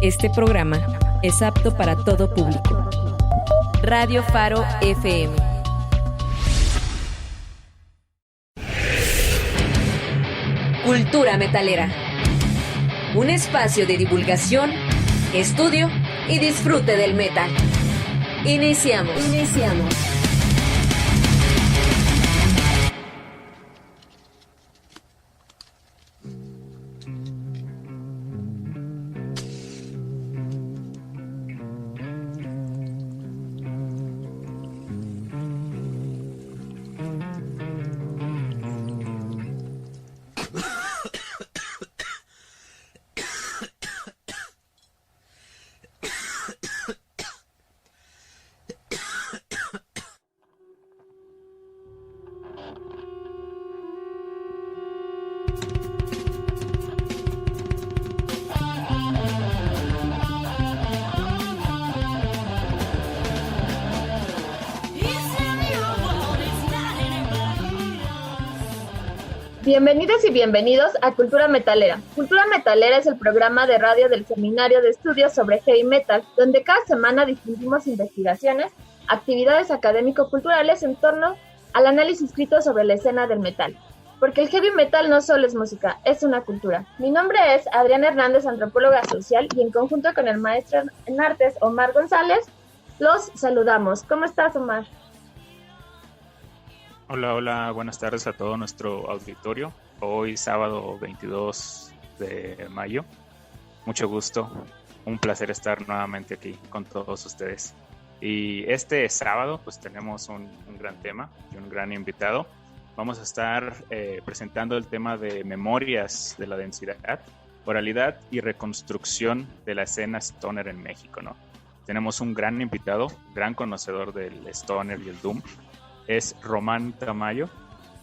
Este programa es apto para todo público. Radio Faro FM. Cultura metalera. Un espacio de divulgación, estudio y disfrute del metal. Iniciamos. Bienvenidas y bienvenidos a Cultura Metalera. Cultura Metalera es el programa de radio del Seminario de Estudios sobre Heavy Metal, donde cada semana difundimos investigaciones, actividades académico-culturales en torno al análisis crítico sobre la escena del metal. Porque el heavy metal no solo es música, es una cultura. Mi nombre es Adriana Hernández, antropóloga social, y en conjunto con el maestro en artes Omar González, los saludamos. ¿Cómo estás, Omar? Hola, buenas tardes a todo nuestro auditorio. Hoy sábado 22 de mayo. Mucho gusto, un placer estar nuevamente aquí con todos ustedes. Y este sábado pues tenemos un gran tema y un gran invitado. Vamos a estar presentando el tema de memorias de la densidad, oralidad y reconstrucción de la escena stoner en México, ¿no? Tenemos un gran invitado, gran conocedor del stoner y el doom. Es Román Tamayo,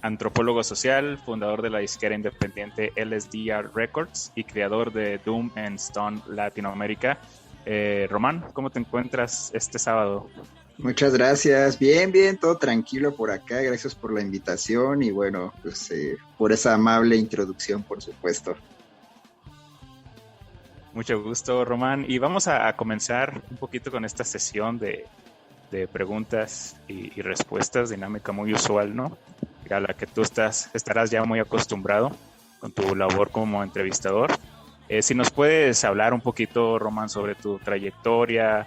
antropólogo social, fundador de la disquera independiente LSDR Records y creador de Doom and Stone Latinoamérica. Román, ¿cómo te encuentras este sábado? Muchas gracias, bien, todo tranquilo por acá, gracias por la invitación y bueno, pues por esa amable introducción, por supuesto. Mucho gusto, Román, y vamos a comenzar un poquito con esta sesión de preguntas y respuestas, dinámica muy usual, ¿no? A la que tú estarás ya muy acostumbrado con tu labor como entrevistador. Si nos puedes hablar un poquito, Román, sobre tu trayectoria,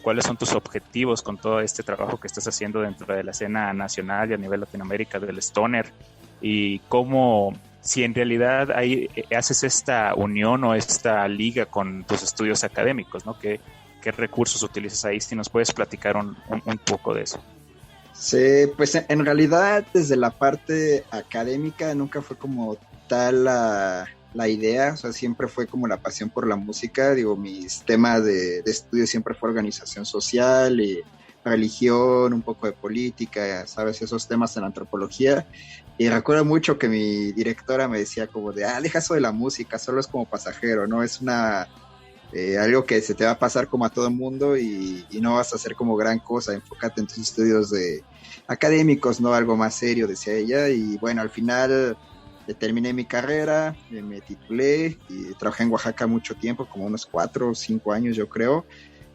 cuáles son tus objetivos con todo este trabajo que estás haciendo dentro de la escena nacional y a nivel Latinoamérica del stoner, y cómo, si en realidad ahí haces esta unión o esta liga con tus estudios académicos, ¿no? ¿Qué recursos utilizas ahí? Si nos puedes platicar un poco de eso. Sí, pues en realidad desde la parte académica nunca fue como tal la idea, o sea, siempre fue como la pasión por la música. Digo, mis temas de estudio siempre fue organización social y religión, un poco de política, sabes, esos temas en antropología. Y recuerdo mucho que mi directora me decía como de, deja eso de la música, solo es como pasajero, ¿no? Es algo que se te va a pasar como a todo el mundo y no vas a hacer como gran cosa, enfócate en tus estudios académicos, ¿no? Algo más serio, decía ella. Y bueno, al final terminé mi carrera, me titulé y trabajé en Oaxaca mucho tiempo, como unos 4 o 5 años yo creo,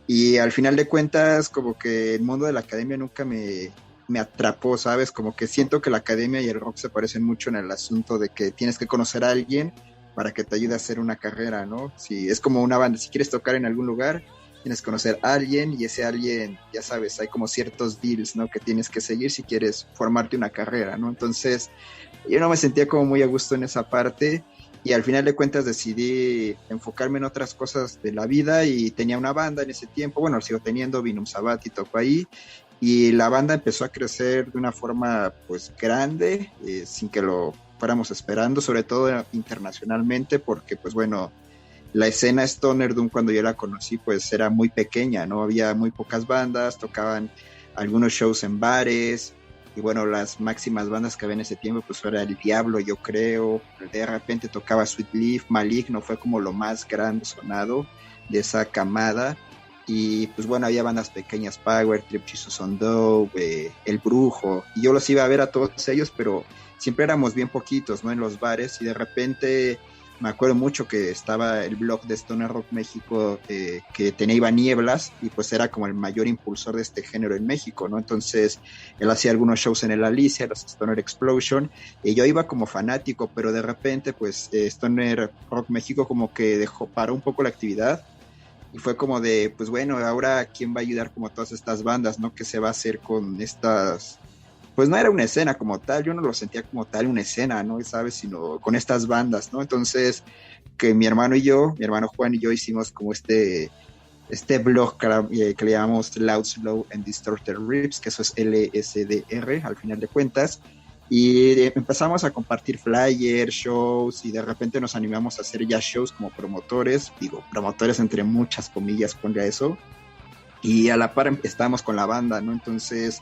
y al final de cuentas como que el mundo de la academia nunca me atrapó, ¿sabes? Como que siento que la academia y el rock se parecen mucho en el asunto de que tienes que conocer a alguien para que te ayude a hacer una carrera, ¿no? Si es como una banda, si quieres tocar en algún lugar, tienes que conocer a alguien y ese alguien, ya sabes, hay como ciertos deals, ¿no? Que tienes que seguir si quieres formarte una carrera, ¿no? Entonces, yo no me sentía como muy a gusto en esa parte y al final de cuentas decidí enfocarme en otras cosas de la vida y tenía una banda en ese tiempo, bueno, sigo teniendo, vino un Sabati, tocó ahí y la banda empezó a crecer de una forma pues grande, sin que lo fuéramos esperando, sobre todo internacionalmente, porque pues bueno, la escena Stoner Doom cuando yo la conocí pues era muy pequeña, ¿no? Había muy pocas bandas, tocaban algunos shows en bares, y bueno, las máximas bandas que había en ese tiempo pues era El Diablo, yo creo, de repente tocaba Sweet Leaf, Maligno fue como lo más grande sonado de esa camada, y pues bueno, había bandas pequeñas, Power Trip, Jesus on Dope, El Brujo, y yo los iba a ver a todos ellos, pero siempre éramos bien poquitos, ¿no? En los bares, y de repente me acuerdo mucho que estaba el blog de Stoner Rock México que tenía Iván Nieblas, y pues era como el mayor impulsor de este género en México, ¿no? Entonces él hacía algunos shows en el Alicia, los Stoner Explosion, y yo iba como fanático, pero de repente pues Stoner Rock México como que paró un poco la actividad, y fue como de, pues bueno, ahora quién va a ayudar como a todas estas bandas, ¿no? ¿Qué se va a hacer con estas? Pues no era una escena como tal, yo no lo sentía como tal una escena, ¿no? ¿Sabes? Sino con estas bandas, ¿no? Entonces, que mi hermano Juan y yo hicimos como este blog que le llamamos Loud, Slow and Distorted Rips, que eso es LSDR al final de cuentas, y empezamos a compartir flyers, shows, y de repente nos animamos a hacer ya shows como promotores, digo, promotores entre muchas comillas, ponga eso, y a la par estábamos con la banda, ¿no? Entonces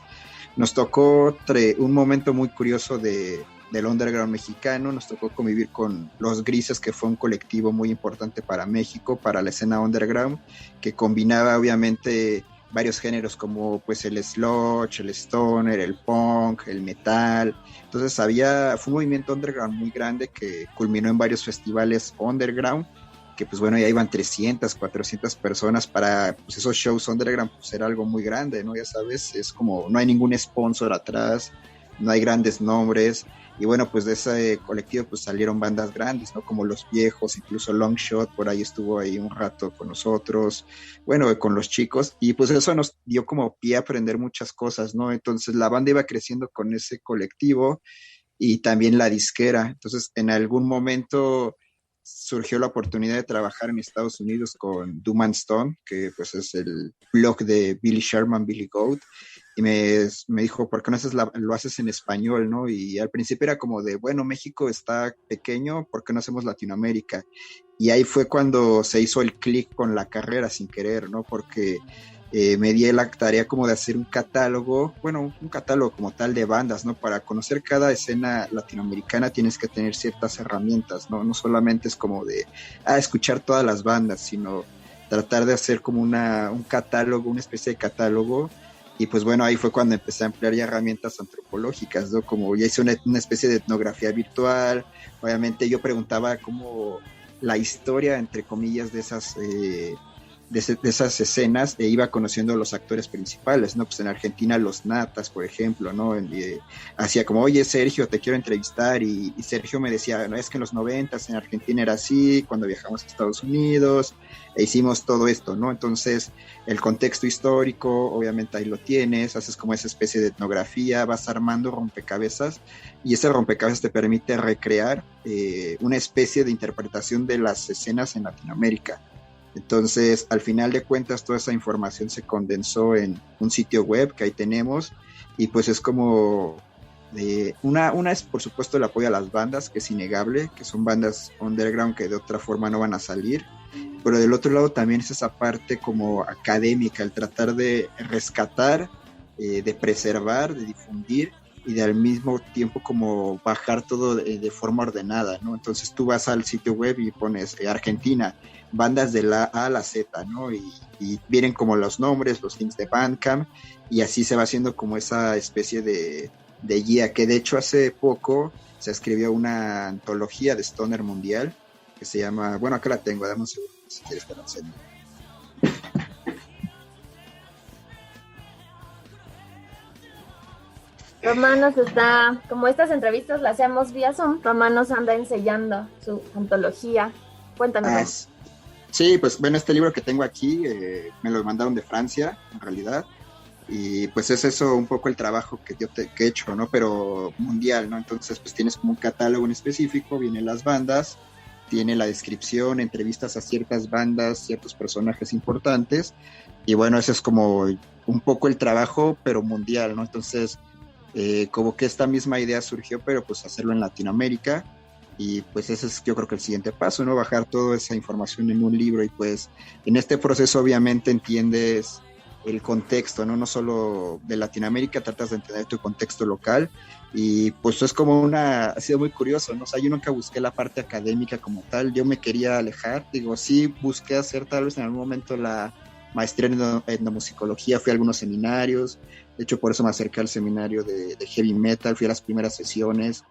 nos tocó un momento muy curioso del underground mexicano, nos tocó convivir con Los Grises, que fue un colectivo muy importante para México, para la escena underground, que combinaba obviamente varios géneros como pues el sludge, el stoner, el punk, el metal. Entonces fue un movimiento underground muy grande que culminó en varios festivales underground, que pues bueno, ya iban 300, 400 personas para pues esos shows underground, pues era algo muy grande, ¿no? Ya sabes, es como no hay ningún sponsor atrás, no hay grandes nombres, y bueno, pues de ese colectivo pues salieron bandas grandes, ¿no? Como Los Viejos, incluso Longshot, por ahí estuvo ahí un rato con nosotros, bueno, con los chicos, y pues eso nos dio como pie a aprender muchas cosas, ¿no? Entonces la banda iba creciendo con ese colectivo, y también la disquera. Entonces en algún momento surgió la oportunidad de trabajar en Estados Unidos con Doom and Stone, que pues es el blog de Billy Sherman, Billy Goat, y me dijo, ¿por qué no lo haces en español, no? Y al principio era como de, bueno, México está pequeño, ¿por qué no hacemos Latinoamérica? Y ahí fue cuando se hizo el clic con la carrera sin querer, ¿no? Porque me di la tarea como de hacer un catálogo como tal de bandas, ¿no? Para conocer cada escena latinoamericana tienes que tener ciertas herramientas, ¿no? No solamente es como de escuchar todas las bandas, sino tratar de hacer como un catálogo, una especie de catálogo. Y pues bueno, ahí fue cuando empecé a emplear ya herramientas antropológicas, ¿no? Como ya hice una especie de etnografía virtual. Obviamente yo preguntaba como la historia, entre comillas, de esas escenas, e iba conociendo a los actores principales, ¿no? Pues en Argentina los Natas, por ejemplo, ¿no? Hacía como, oye, Sergio, te quiero entrevistar, y Sergio me decía, no, es que en los 90s en Argentina era así, cuando viajamos a Estados Unidos, e hicimos todo esto, ¿no? Entonces, el contexto histórico, obviamente ahí lo tienes, haces como esa especie de etnografía, vas armando rompecabezas, y ese rompecabezas te permite recrear una especie de interpretación de las escenas en Latinoamérica. Entonces, al final de cuentas, toda esa información se condensó en un sitio web que ahí tenemos, y pues es como una es, por supuesto, el apoyo a las bandas, que es innegable, que son bandas underground que de otra forma no van a salir, pero del otro lado también es esa parte como académica, el tratar de rescatar, de preservar, de difundir, y de al mismo tiempo como bajar todo de forma ordenada, ¿no? Entonces tú vas al sitio web y pones Argentina, bandas de la A a la Z, ¿no? Y vienen como los nombres, los links de Bandcamp, y así se va haciendo como esa especie de guía, que de hecho hace poco se escribió una antología de Stoner mundial, que se llama, bueno, acá la tengo, dame un segundo, si quieres que la enseñe. Román nos está, como estas entrevistas las hacemos vía Zoom, Román nos anda enseñando su antología. Cuéntanos. Sí, pues bueno, este libro que tengo aquí me lo mandaron de Francia, en realidad, y pues es eso un poco el trabajo que he hecho, ¿no? Pero mundial, ¿no? Entonces pues tienes como un catálogo en específico, vienen las bandas, tiene la descripción, entrevistas a ciertas bandas, ciertos personajes importantes, y bueno, eso es como un poco el trabajo, pero mundial, ¿no? Entonces como que esta misma idea surgió, pero pues hacerlo en Latinoamérica, y pues ese es yo creo que el siguiente paso, ¿no? Bajar toda esa información en un libro, y pues en este proceso obviamente entiendes el contexto, ¿no? No solo de Latinoamérica, tratas de entender tu contexto local, y pues es como ha sido muy curioso, ¿no? O sea, yo nunca busqué la parte académica como tal, yo me quería alejar, digo, sí busqué hacer tal vez en algún momento la maestría en etnomusicología, fui a algunos seminarios, de hecho por eso me acerqué al seminario de heavy metal, fui a las primeras sesiones,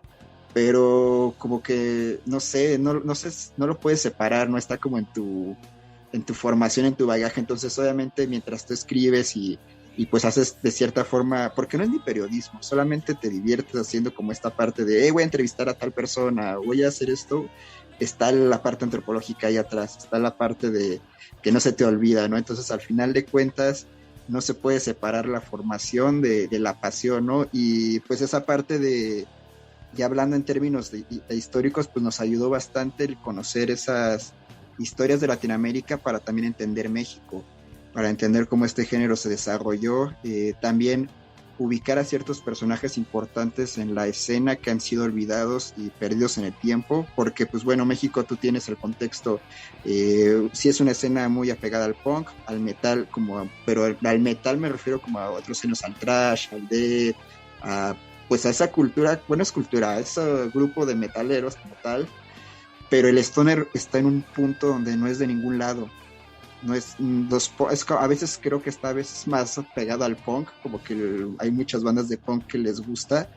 pero como que, no sé, no lo puedes separar, no está como en tu formación, en tu bagaje. Entonces obviamente mientras tú escribes y pues haces de cierta forma, porque no es ni periodismo, solamente te diviertes haciendo como esta parte de, voy a entrevistar a tal persona, voy a hacer esto, está la parte antropológica ahí atrás, está la parte de que no se te olvida, ¿no? Entonces al final de cuentas no se puede separar la formación de la pasión, ¿no? Y pues esa parte de, ya hablando en términos de históricos, pues nos ayudó bastante el conocer esas historias de Latinoamérica para también entender México, para entender cómo este género se desarrolló, también ubicar a ciertos personajes importantes en la escena que han sido olvidados y perdidos en el tiempo, porque pues bueno, México, tú tienes el contexto, sí es una escena muy apegada al punk, al metal, pero al metal me refiero como a otros géneros, al thrash, al death, pues a esa cultura, bueno, es cultura, a ese grupo de metaleros como tal, pero el stoner está en un punto donde no es de ningún lado. No es, a veces creo que está a veces más pegado al punk, como que hay muchas bandas de punk que les gusta,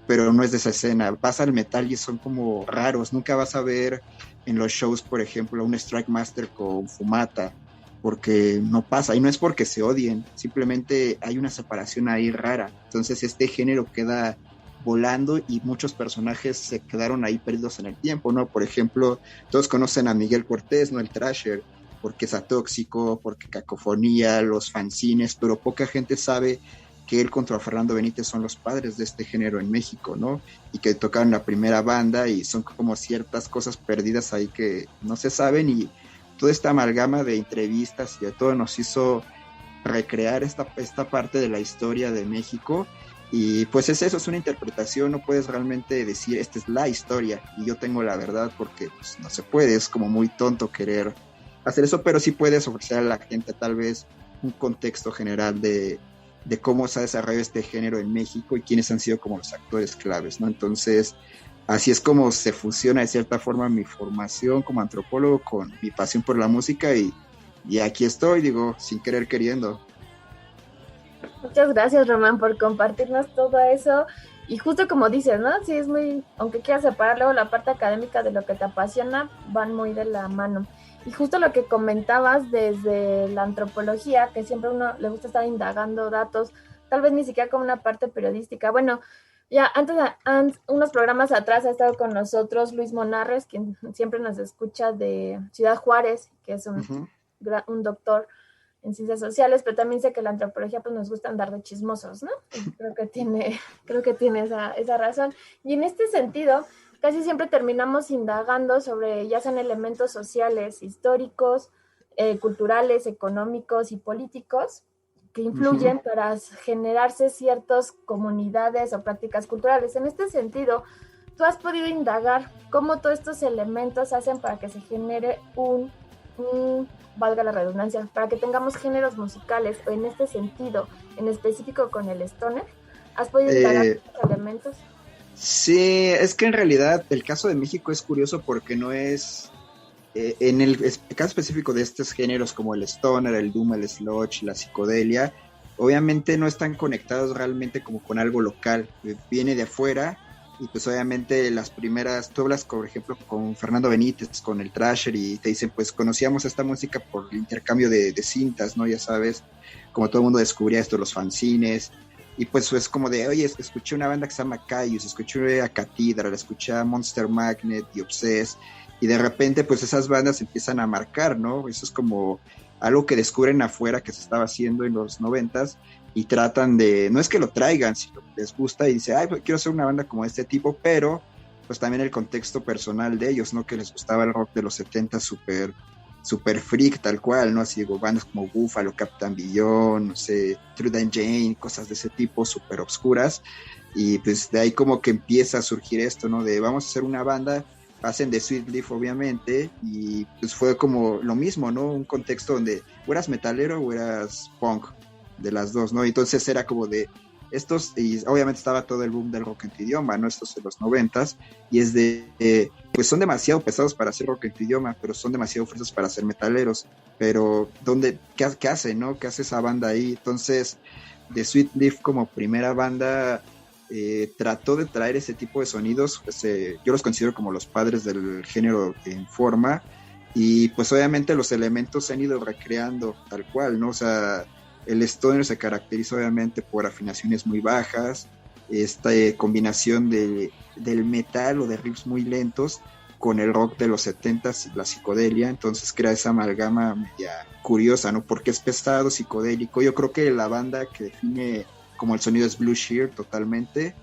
pero no es de esa escena. Vas al metal y son como raros. Nunca vas a ver en los shows, por ejemplo, un Strike Master con Fumata, porque no pasa, y no es porque se odien, simplemente hay una separación ahí rara. Entonces este género queda volando y muchos personajes se quedaron ahí perdidos en el tiempo, ¿no? Por ejemplo, todos conocen a Miguel Cortés, ¿no? El Thrasher, porque es Atóxico, porque Cacofonía, los fanzines, pero poca gente sabe que él contra Fernando Benítez son los padres de este género en México, ¿no? Y que tocaron la primera banda y son como ciertas cosas perdidas ahí que no se saben, y toda esta amalgama de entrevistas y de todo nos hizo recrear esta parte de la historia de México. Y pues es eso, es una interpretación, no puedes realmente decir esta es la historia y yo tengo la verdad, porque pues, no se puede, es como muy tonto querer hacer eso, pero sí puedes ofrecer a la gente tal vez un contexto general de cómo se ha desarrollado este género en México y quiénes han sido como los actores claves, ¿no? Entonces, así es como se fusiona de cierta forma mi formación como antropólogo con mi pasión por la música, y aquí estoy, digo, sin querer queriendo. Muchas gracias, Román, por compartirnos todo eso. Y justo como dices, ¿no? Sí, es muy, aunque quieras separar luego la parte académica de lo que te apasiona, van muy de la mano. Y justo lo que comentabas desde la antropología, que siempre a uno le gusta estar indagando datos, tal vez ni siquiera como una parte periodística. Bueno, ya antes unos programas atrás ha estado con nosotros Luis Monarres, quien siempre nos escucha de Ciudad Juárez, que es un doctor en ciencias sociales, pero también sé que la antropología pues nos gusta andar de chismosos, ¿no? Creo que tiene esa razón. Y en este sentido, casi siempre terminamos indagando sobre ya sean elementos sociales, históricos, culturales, económicos y políticos que influyen para generarse ciertas comunidades o prácticas culturales. En este sentido, tú has podido indagar cómo todos estos elementos hacen para que se genere valga la redundancia, para que tengamos géneros musicales, o en este sentido, en específico con el stoner. ¿Has podido indagar estos elementos? Sí, es que en realidad el caso de México es curioso porque no es, en el caso específico de estos géneros como el stoner, el doom, el sludge, la psicodelia, obviamente no están conectados realmente como con algo local, viene de afuera, y pues obviamente las primeras, tú hablas por ejemplo con Fernando Benítez, con el Thrasher, y te dicen pues conocíamos esta música por el intercambio de cintas, ¿no? Ya sabes, como todo el mundo descubría esto, los fanzines. Y pues es como de, oye, escuché una banda que se llama Caius, escuché a Cathedral, escuché a Monster Magnet y Obsessed, y de repente pues esas bandas empiezan a marcar, ¿no? Eso es como algo que descubren afuera que se estaba haciendo en los 90s, y tratan de, no es que lo traigan, sino que les gusta y dice, ay, pues quiero hacer una banda como este tipo, pero pues también el contexto personal de ellos, ¿no? Que les gustaba el rock de los 70 super freak, tal cual, ¿no? Así digo, bandas como Buffalo, Captain Beyond, no sé, True Dan Jane, cosas de ese tipo, súper obscuras, y pues de ahí como que empieza a surgir esto, ¿no? De vamos a hacer una banda, hacen de Sweet Leaf, obviamente, y pues fue como lo mismo, ¿no? Un contexto donde o eras metalero o eras punk, de las dos, ¿no? Entonces era como de estos, y obviamente estaba todo el boom del rock en tu idioma, ¿no? Estos de los 90s, y es de, pues son demasiado pesados para hacer rock en tu idioma, pero son demasiado fuertes para ser metaleros, pero ¿qué hace, no? ¿Qué hace esa banda ahí? Entonces, de Sweet Leaf como primera banda, trató de traer ese tipo de sonidos, pues, yo los considero como los padres del género en forma, y pues obviamente los elementos se han ido recreando tal cual, ¿no? O sea, el stoner se caracteriza obviamente por afinaciones muy bajas, esta combinación del metal o de riffs muy lentos con el rock de los 70s, la psicodelia, entonces crea esa amalgama media curiosa, ¿no? Porque es pesado, psicodélico. Yo creo que la banda que define como el sonido es Blue Shear totalmente.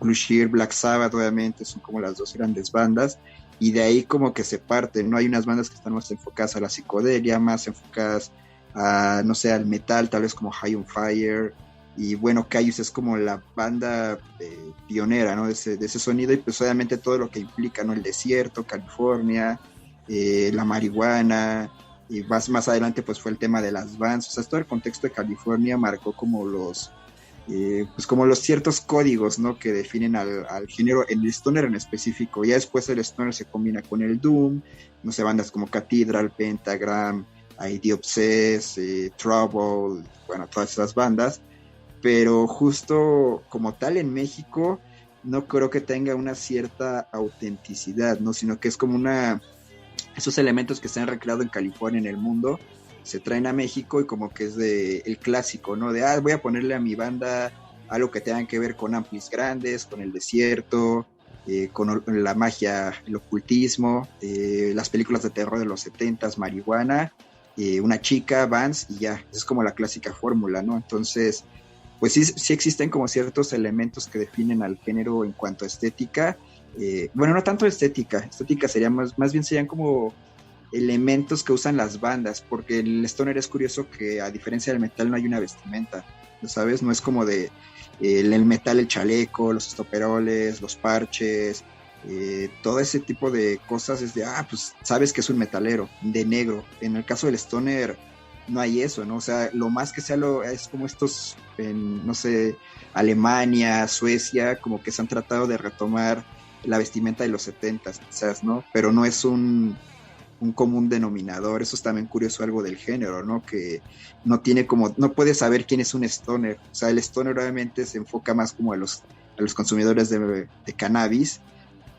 Blue Shear, Black Sabbath obviamente son como las dos grandes bandas, y de ahí como que se parten, ¿no? Hay unas bandas que están más enfocadas a la psicodelia, más enfocadas a, no sé, al metal, tal vez como High on Fire, y bueno, Kyuss es como la banda pionera, ¿no? De ese sonido, y pues obviamente todo lo que implica, ¿no? El desierto, California, la marihuana, y más adelante pues fue el tema de las vans, o sea, todo el contexto de California marcó como pues como los ciertos códigos, ¿no? Que definen al género, en el stoner en específico. Ya después el stoner se combina con el doom, no sé, bandas como Cathedral, Pentagram, ID Obsess, Trouble, bueno, todas esas bandas, pero justo como tal en México no creo que tenga una cierta autenticidad, ¿no? Sino que es como esos elementos que se han recreado en California, en el mundo, se traen a México, y como que es el clásico, ¿no? De, voy a ponerle a mi banda algo que tenga que ver con amplis grandes, con el desierto, con la magia, el ocultismo, las películas de terror de los 70s, marihuana, una chica, Vans, y ya, es como la clásica fórmula, ¿no? Entonces, pues sí existen como ciertos elementos que definen al género en cuanto a estética. Bueno, no tanto estética sería más bien serían como elementos que usan las bandas, porque el stoner es curioso que a diferencia del metal no hay una vestimenta, ¿sabes? No es como de el metal, el chaleco, los estoperoles, los parches, todo ese tipo de cosas es de, pues sabes que es un metalero, de negro. En el caso del stoner no hay eso, ¿no? O sea, lo más que sea es como estos, no sé, Alemania, Suecia, como que se han tratado de retomar la vestimenta de los 70s, quizás, ¿no? Pero no es un común denominador. Eso es también curioso algo del género, ¿no? Que no puedes saber quién es un stoner. O sea, el stoner obviamente se enfoca más como a los consumidores de cannabis,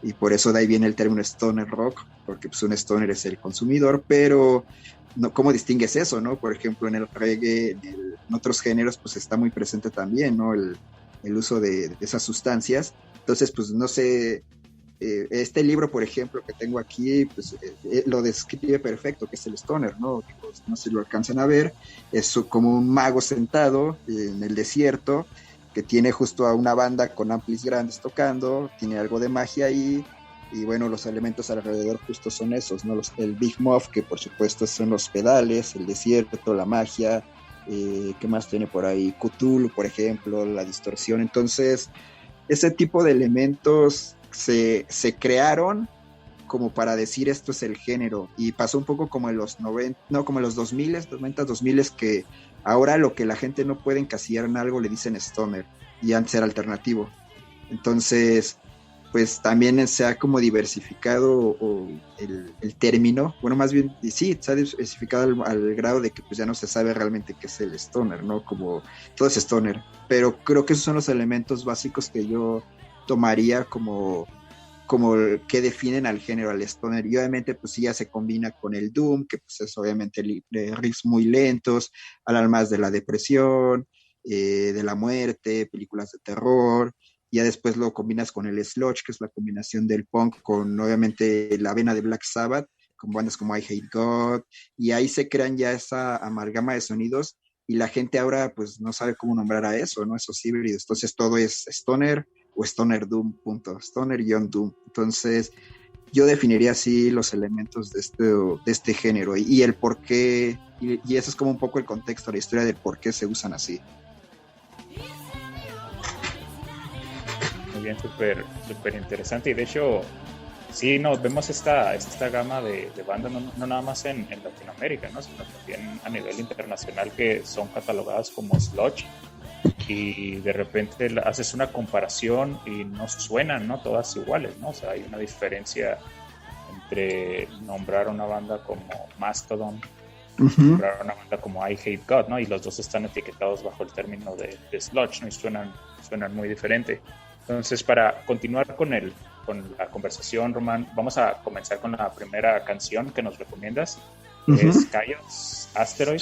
y por eso de ahí viene el término stoner rock, porque pues un stoner es el consumidor, pero no, ¿cómo distingues eso, no? Por ejemplo, en el reggae, en otros géneros, pues está muy presente también, ¿no? El uso de esas sustancias. Entonces, pues no sé, este libro, por ejemplo, que tengo aquí, pues lo describe perfecto, que es el stoner, ¿no? No sé si lo alcanzan a ver, es como un mago sentado en el desierto, que tiene justo a una banda con amplis grandes tocando, tiene algo de magia ahí, y bueno, los elementos alrededor justo son esos, ¿no? El Big Muff, que por supuesto son los pedales, el desierto, la magia, ¿qué más tiene por ahí? Cthulhu, por ejemplo, la distorsión. Entonces, ese tipo de elementos se crearon como para decir esto es el género, y pasó un poco como en los 90, no, como en los 2000, que ahora lo que la gente no puede encasillar en algo le dicen stoner, y antes era alternativo. Entonces, pues también se ha como diversificado el término, bueno, más bien, sí, se ha diversificado al grado de que pues ya no se sabe realmente qué es el stoner, ¿no? Como todo es stoner, pero creo que esos son los elementos básicos que yo tomaría como que definen al género, al stoner, y obviamente pues sí ya se combina con el doom, que pues es obviamente riffs muy lentos, hablan más de la depresión, de la muerte, películas de terror. Ya después lo combinas con el sludge, que es la combinación del punk con obviamente la vena de Black Sabbath, con bandas como I Hate God, y ahí se crean ya esa amalgama de sonidos, y la gente ahora pues no sabe cómo nombrar a eso, ¿no? Esos híbridos. Entonces todo es stoner o stoner doom, punto, stoner-doom. Entonces yo definiría así los elementos de este género, y el por qué, y eso es como un poco el contexto, la historia del por qué se usan así. Muy bien, súper interesante. Y de hecho, sí, vemos esta gama de bandas, no nada más en Latinoamérica, ¿no? Sino también a nivel internacional, que son catalogadas como sludge, y de repente haces una comparación y no suenan, ¿no? Todas iguales, ¿no? O sea, hay una diferencia entre nombrar una banda como Mastodon Ujú. para una banda como I Hate God, ¿no? Y los dos están etiquetados bajo el término de sludge, ¿no? Y suenan muy diferente. Entonces, para continuar con la conversación, Román, vamos a comenzar con la primera canción que nos recomiendas, que es Ujú. Chaos Asteroid.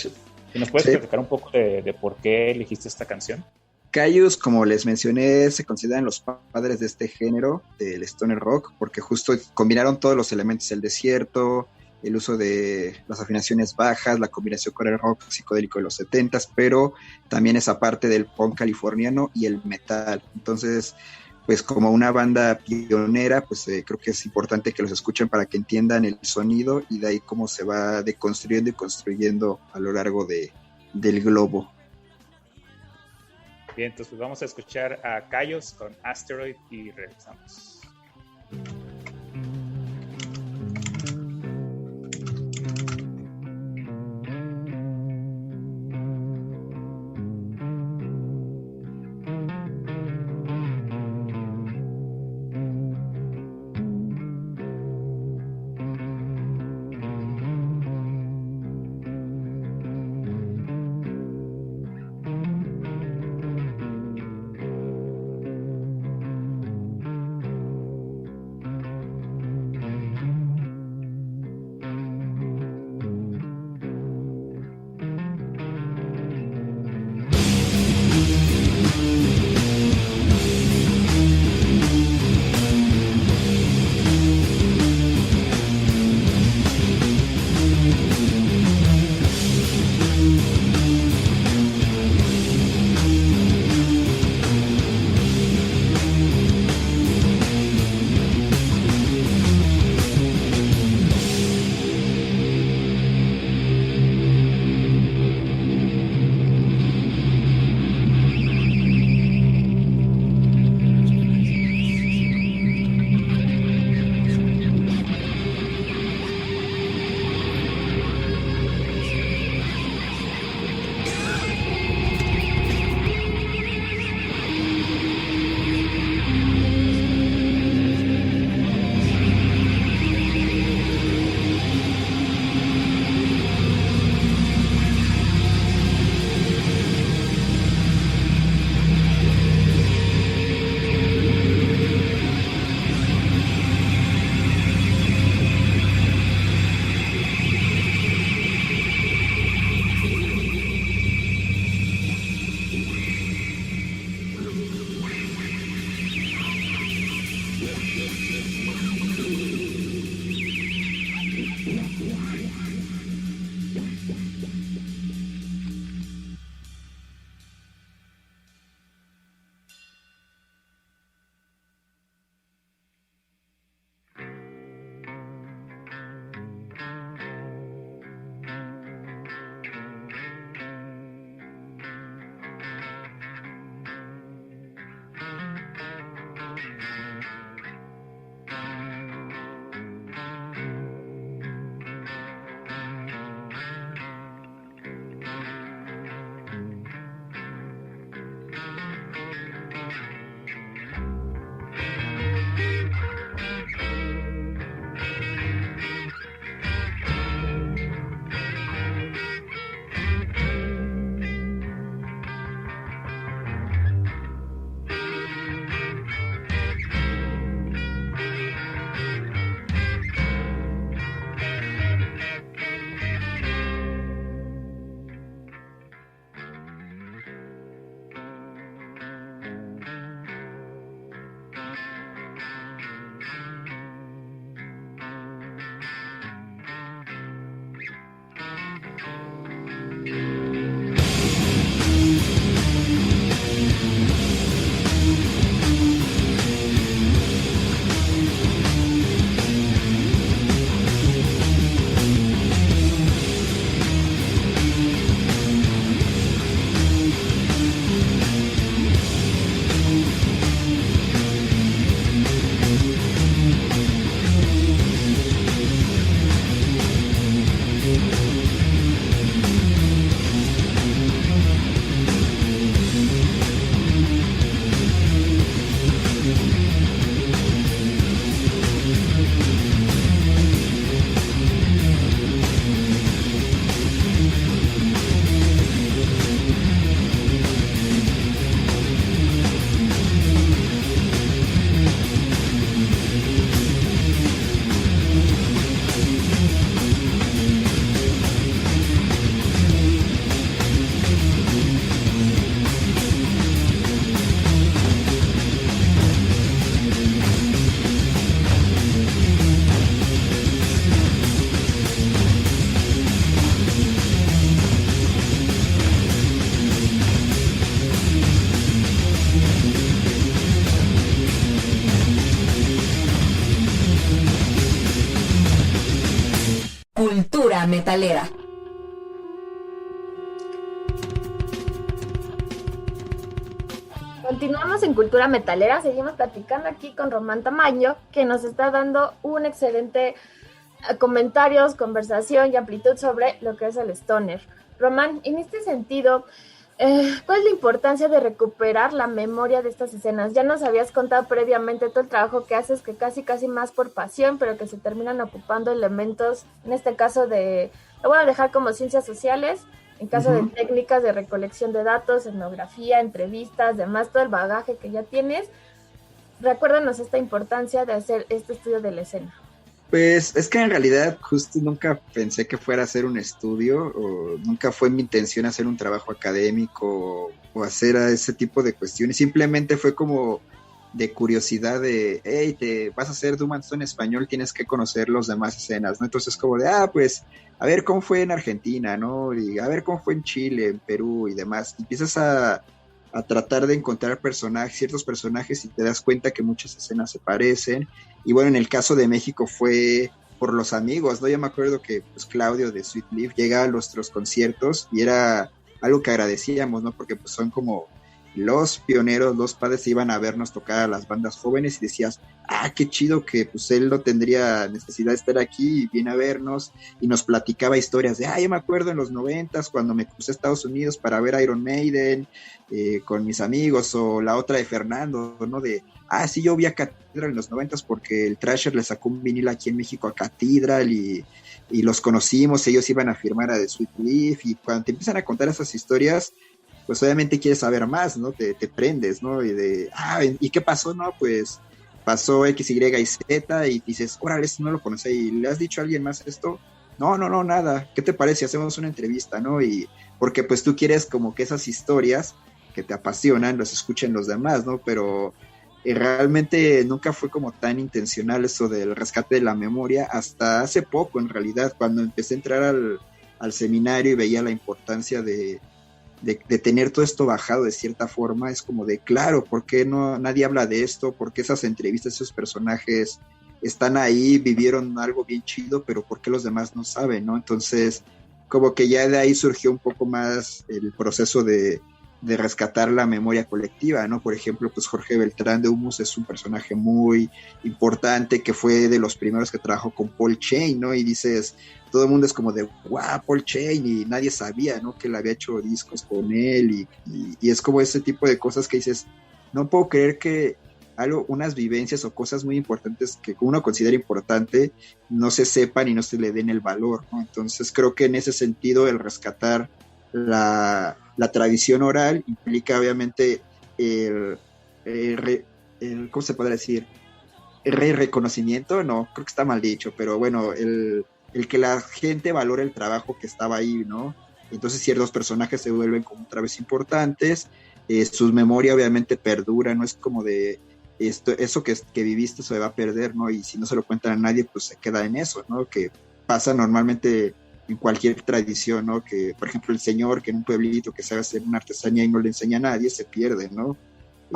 ¿Y nos puedes Sí. platicar un poco de por qué elegiste esta canción? Caius, como les mencioné, se consideran los padres de este género, del stoner rock, porque justo combinaron todos los elementos, el desierto, el uso de las afinaciones bajas, la combinación con el rock psicodélico de los 70s, pero también esa parte del punk californiano y el metal. Entonces, pues como una banda pionera, pues creo que es importante que los escuchen para que entiendan el sonido y de ahí cómo se va deconstruyendo y construyendo a lo largo del globo. Bien, entonces pues vamos a escuchar a Chaos con Asteroid y regresamos. Metalera. Continuamos en Cultura Metalera, seguimos platicando aquí con Román Tamayo, que nos está dando un excelente comentarios, conversación y amplitud sobre lo que es el stoner. Román, en este sentido, ¿cuál es la importancia de recuperar la memoria de estas escenas? Ya nos habías contado previamente todo el trabajo que haces, que casi más por pasión, pero que se terminan ocupando elementos, en este caso lo voy a dejar como ciencias sociales, en caso de técnicas de recolección de datos, etnografía, entrevistas, demás, todo el bagaje que ya tienes. Recuérdanos esta importancia de hacer este estudio de la escena. Pues es que en realidad justo nunca pensé que fuera a hacer un estudio, o nunca fue mi intención hacer un trabajo académico o hacer ese tipo de cuestiones. Simplemente fue como de curiosidad de, hey, te vas a hacer Doom and Stone en español, tienes que conocer los demás escenas, ¿no? Entonces como de, pues, a ver cómo fue en Argentina, ¿no? Y a ver cómo fue en Chile, en Perú y demás. Empiezas a tratar de encontrar ciertos personajes y te das cuenta que muchas escenas se parecen. Y bueno, en el caso de México fue por los amigos, ¿no? Yo me acuerdo que pues, Claudio de Sweet Leaf llegaba a nuestros conciertos y era algo que agradecíamos, ¿no? Porque pues son como los pioneros, los padres iban a vernos tocar a las bandas jóvenes y decías, qué chido que pues él no tendría necesidad de estar aquí y viene a vernos, y nos platicaba historias de, yo me acuerdo en los 90s cuando me crucé a Estados Unidos para ver Iron Maiden con mis amigos, o la otra de Fernando, ¿no? De, sí, yo vi a Cathedral en los 90s porque el Thrasher le sacó un vinil aquí en México a Cathedral y los conocimos, ellos iban a firmar a The Sweet Leaf, y cuando te empiezan a contar esas historias, pues obviamente quieres saber más, ¿no? Te prendes, ¿no? Y de, ¿y qué pasó? No, pues pasó X, Y y Z, y dices, órale, esto no lo conocía, ¿y le has dicho a alguien más esto? No, nada, ¿qué te parece? Hacemos una entrevista, ¿no? Y porque pues tú quieres como que esas historias que te apasionan, las escuchen los demás, ¿no? Pero realmente nunca fue como tan intencional eso del rescate de la memoria, hasta hace poco, en realidad, cuando empecé a entrar al seminario y veía la importancia de tener todo esto bajado de cierta forma, es como de, claro, ¿por qué nadie habla de esto? ¿Por qué esas entrevistas, esos personajes están ahí, vivieron algo bien chido, pero por qué los demás no saben, ¿no? Entonces, como que ya de ahí surgió un poco más el proceso de rescatar la memoria colectiva, ¿no? Por ejemplo, pues Jorge Beltrán de Humus es un personaje muy importante, que fue de los primeros que trabajó con Paul Chain, ¿no? Y dices, todo el mundo es como de, Paul Chain, y nadie sabía, ¿no? Que él había hecho discos con él, y es como ese tipo de cosas que dices, no puedo creer que unas vivencias o cosas muy importantes que uno considera importante no se sepan y no se le den el valor, ¿no? Entonces creo que en ese sentido el rescatar la tradición oral implica obviamente ¿cómo se podría decir? El reconocimiento, no, creo que está mal dicho, pero bueno, el que la gente valore el trabajo que estaba ahí, ¿no? Entonces ciertos personajes se vuelven como otra vez importantes, su memoria obviamente perdura, no es como de eso que viviste se va a perder, ¿no? Y si no se lo cuentan a nadie, pues se queda en eso, ¿no? Que pasa normalmente en cualquier tradición, ¿no? Que, por ejemplo, el señor que en un pueblito que sabe hacer una artesanía y no le enseña a nadie, se pierde, ¿no?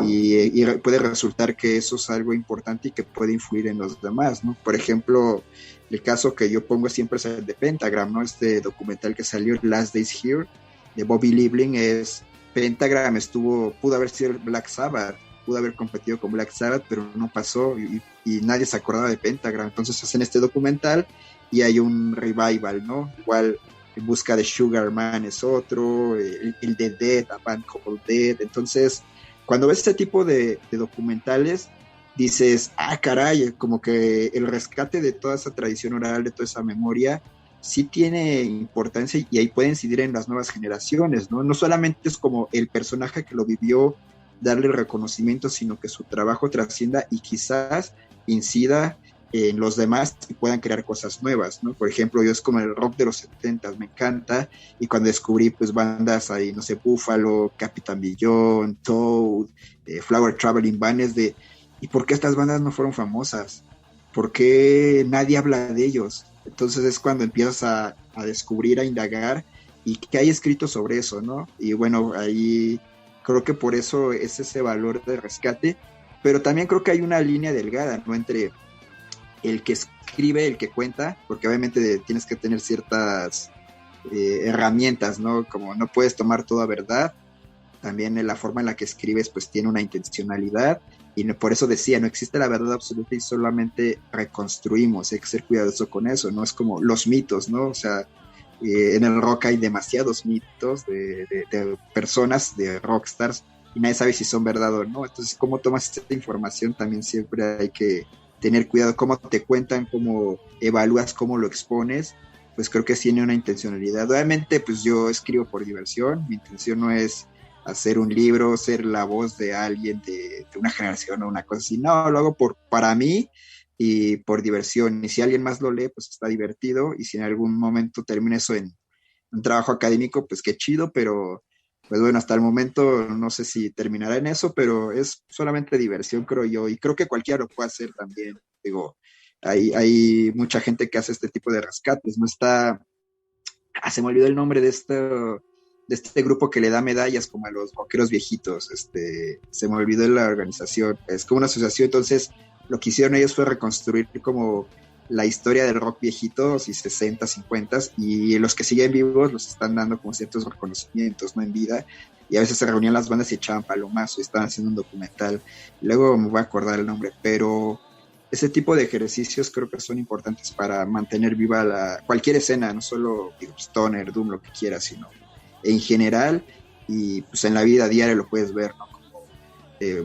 Y puede resultar que eso es algo importante y que puede influir en los demás, ¿no? Por ejemplo, el caso que yo pongo siempre es el de Pentagram, ¿no? Este documental que salió, Last Days Here, de Bobby Liebling, Pentagram pudo haber sido Black Sabbath, pudo haber competido con Black Sabbath, pero no pasó y nadie se acordaba de Pentagram. Entonces hacen este documental y hay un revival, ¿no? Igual En Busca de Sugar Man es otro, el de Dead, A Band Called Dead. Entonces, cuando ves este tipo de documentales, dices, caray, como que el rescate de toda esa tradición oral, de toda esa memoria, sí tiene importancia y ahí puede incidir en las nuevas generaciones, ¿no? No solamente es como el personaje que lo vivió, darle reconocimiento, sino que su trabajo trascienda y quizás incida en los demás y puedan crear cosas nuevas, ¿no? Por ejemplo, yo es como el rock de los 70s, me encanta, y cuando descubrí pues bandas ahí, no sé, Buffalo, Captain Beyond, Toad, Flower Traveling Band, es de, ¿y por qué estas bandas no fueron famosas? ¿Por qué nadie habla de ellos? Entonces es cuando empiezas a descubrir, a indagar, y qué hay escrito sobre eso, ¿no? Y bueno, ahí creo que por eso es ese valor de rescate, pero también creo que hay una línea delgada, ¿no? Entre el que escribe, el que cuenta, porque obviamente tienes que tener ciertas herramientas, ¿no? Como no puedes tomar toda verdad, también la forma en la que escribes pues tiene una intencionalidad, y por eso decía, no existe la verdad absoluta y solamente reconstruimos, hay que ser cuidadoso con eso, no es como los mitos, ¿no? O sea, en el rock hay demasiados mitos de personas, de rockstars, y nadie sabe si son verdad o no. Entonces, cómo tomas esta información también siempre hay que tener cuidado, cómo te cuentan, cómo evalúas, cómo lo expones, pues creo que tiene una intencionalidad. Obviamente, pues yo escribo por diversión, mi intención no es hacer un libro, ser la voz de alguien de una generación o una cosa así, no, lo hago para mí y por diversión, y si alguien más lo lee, pues está divertido, y si en algún momento termina eso en un trabajo académico, pues qué chido, pero pues bueno, hasta el momento no sé si terminará en eso, pero es solamente diversión, creo yo, y creo que cualquiera lo puede hacer también. Digo, hay mucha gente que hace este tipo de rescates, no está, se me olvidó el nombre de este grupo que le da medallas como a los rockeros viejitos, se me olvidó la organización, es como una asociación. Entonces lo que hicieron ellos fue reconstruir como la historia del rock viejito, así 60, 50, y los que siguen vivos los están dando como ciertos reconocimientos, ¿no? En vida, y a veces se reunían las bandas y echaban palomazo y estaban haciendo un documental. Luego me voy a acordar el nombre, pero ese tipo de ejercicios creo que son importantes para mantener viva cualquier escena, no solo stoner, doom, lo que quieras, sino en general, y pues en la vida diaria lo puedes ver, ¿no?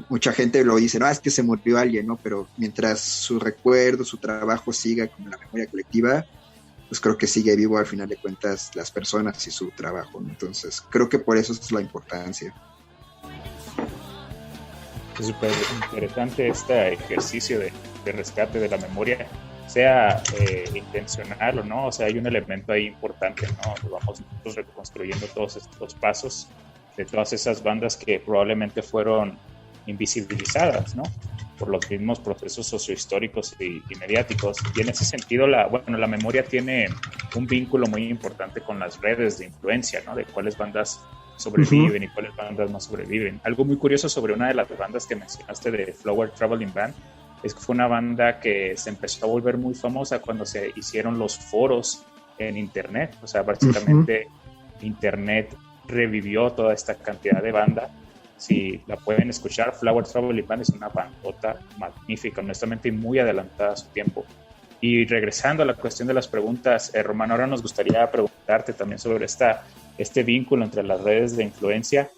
Mucha gente lo dice, no, es que se murió alguien, ¿no? Pero mientras su recuerdo, su trabajo siga como la memoria colectiva, pues creo que sigue vivo al final de cuentas las personas y su trabajo, ¿no? Entonces creo que por eso es la importancia. Es súper interesante este ejercicio de rescate de la memoria, sea intencional o no, o sea, hay un elemento ahí importante, ¿no? Vamos nosotros reconstruyendo todos estos pasos de todas esas bandas que probablemente fueron invisibilizadas, ¿no? Por los mismos procesos sociohistóricos y mediáticos. Y en ese sentido, la memoria tiene un vínculo muy importante con las redes de influencia, ¿no? De cuáles bandas sobreviven y cuáles bandas no sobreviven. Algo muy curioso sobre una de las bandas que mencionaste de Flower Traveling Band es que fue una banda que se empezó a volver muy famosa cuando se hicieron los foros en Internet. O sea, básicamente Internet revivió toda esta cantidad de banda. Si la pueden escuchar, Flower Traveling Band es una bandota magnífica, honestamente, y muy adelantada a su tiempo. Y regresando a la cuestión de las preguntas, Román, ahora nos gustaría preguntarte también sobre este vínculo entre las redes de influencia,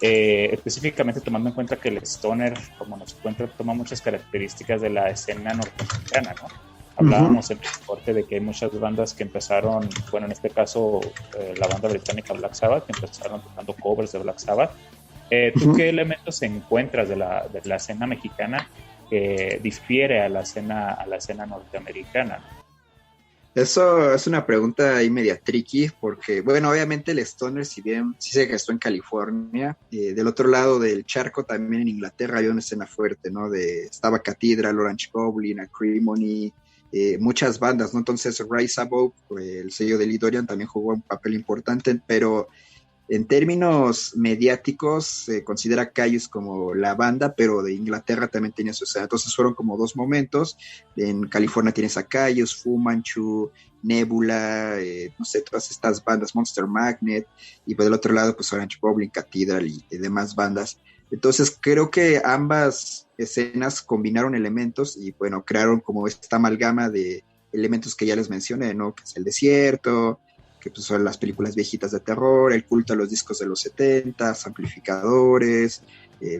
específicamente tomando en cuenta que el stoner, como nos cuenta, toma muchas características de la escena norteamericana, ¿no? Hablábamos en el corte de que hay muchas bandas que empezaron, bueno, en este caso la banda británica Black Sabbath, que empezaron tocando covers de Black Sabbath. ¿Tú qué elementos encuentras de la escena mexicana que difiere a la escena norteamericana? Eso es una pregunta ahí media tricky, porque, bueno, obviamente el stoner, si bien sí se gestó en California, del otro lado del charco, también en Inglaterra había una escena fuerte, ¿no? Estaba Cathedral, Orange Goblin, Acrimony, muchas bandas, ¿no? Entonces Rise Above, el sello de Lee Dorian, también jugó un papel importante, pero en términos mediáticos se considera Kyuss como la banda, pero de Inglaterra también tenía su escena. Entonces fueron como dos momentos. En California tienes a Kyuss, Fu Manchu, Nebula, no sé, todas estas bandas, Monster Magnet, y por el otro lado pues Orange Goblin, Cathedral y demás bandas. Entonces creo que ambas escenas combinaron elementos y bueno, crearon como esta amalgama de elementos que ya les mencioné, ¿no? Que es el desierto, que pues son las películas viejitas de terror, el culto a los discos de los 70s, amplificadores,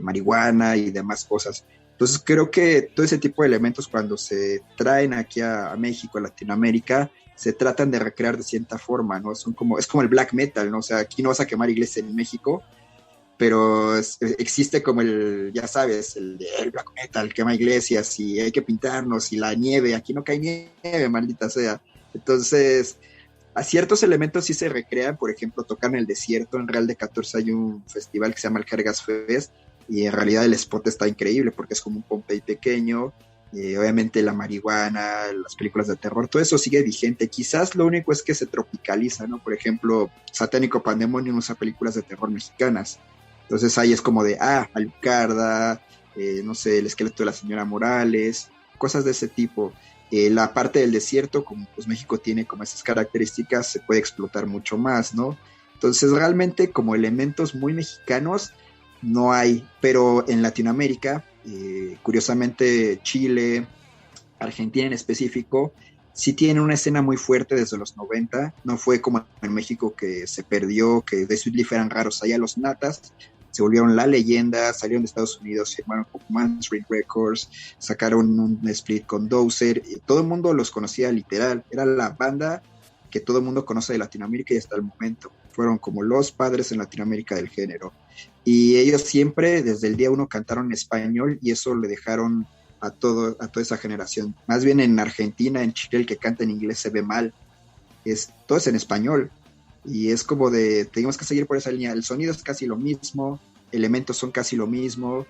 marihuana y demás cosas. Entonces creo que todo ese tipo de elementos cuando se traen aquí a México, a Latinoamérica, se tratan de recrear de cierta forma, ¿no? Es como el black metal, ¿no? O sea, aquí no vas a quemar iglesias en México, pero existe como ya sabes, el black metal, quema iglesias y hay que pintarnos y la nieve, aquí no cae nieve, maldita sea. Entonces a ciertos elementos sí se recrean, por ejemplo, tocan en el desierto. En Real de 14 hay un festival que se llama el Cargas Fest, y en realidad el spot está increíble porque es como un Pompey pequeño, obviamente la marihuana, las películas de terror, todo eso sigue vigente. Quizás lo único es que se tropicaliza, ¿no? Por ejemplo, Satánico Pandemonium usa películas de terror mexicanas, entonces ahí es como de, Alucarda, no sé, El esqueleto de la señora Morales, cosas de ese tipo. La parte del desierto, como pues México tiene como esas características, se puede explotar mucho más, ¿no? Entonces realmente como elementos muy mexicanos no hay, pero en Latinoamérica, curiosamente Chile, Argentina en específico, sí tiene una escena muy fuerte desde los 90, no fue como en México que se perdió, que de Sweet Leaf eran raros, allá los natas se volvieron la leyenda, salieron de Estados Unidos, firmaron con Manstream Records, sacaron un split con Dozer, y todo el mundo los conocía literal, era la banda que todo el mundo conoce de Latinoamérica y hasta el momento, fueron como los padres en Latinoamérica del género, y ellos siempre desde el día uno cantaron en español y eso le dejaron a toda esa generación. Más bien en Argentina, en Chile, el que canta en inglés se ve mal. Todo es en español. Y es como tenemos que seguir por esa línea. El sonido es casi lo mismo, elementos son casi lo mismo,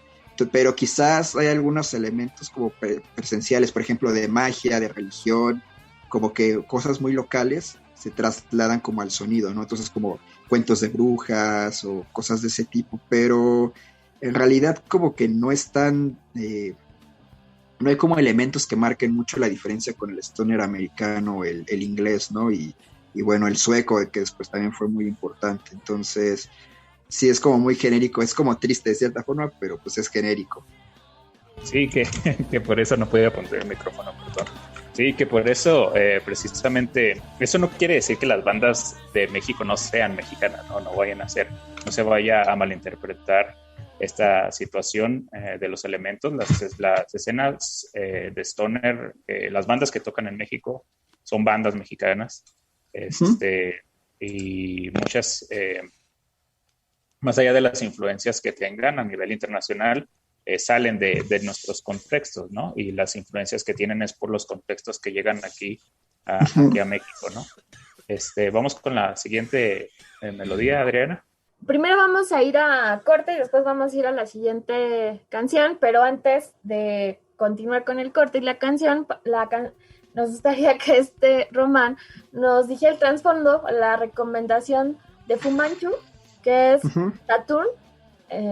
pero quizás hay algunos elementos como presenciales, por ejemplo, de magia, de religión, como que cosas muy locales se trasladan como al sonido, ¿no? Entonces como cuentos de brujas o cosas de ese tipo, pero en realidad como que no es tan... no hay como elementos que marquen mucho la diferencia con el stoner americano, el inglés, ¿no? Y bueno, el sueco, que después también fue muy importante. Entonces, sí es como muy genérico, es como triste de cierta forma, pero pues es genérico. Sí, que por eso no podía poner el micrófono, perdón. Sí, que por eso precisamente, eso no quiere decir que las bandas de México no sean mexicanas, no vayan a ser, no se vaya a malinterpretar esta situación de los elementos, las escenas de stoner, las bandas que tocan en México son bandas mexicanas, y muchas, más allá de las influencias que tengan a nivel internacional, salen de nuestros contextos, ¿no? Y las influencias que tienen es por los contextos que llegan aquí a México, ¿no? Vamos con la siguiente melodía, Adriana. Primero vamos a ir a corte y después vamos a ir a la siguiente canción, pero antes de continuar con el corte y la canción, nos gustaría que Román nos dijera el trasfondo, la recomendación de Fu Manchu, que es Saturn.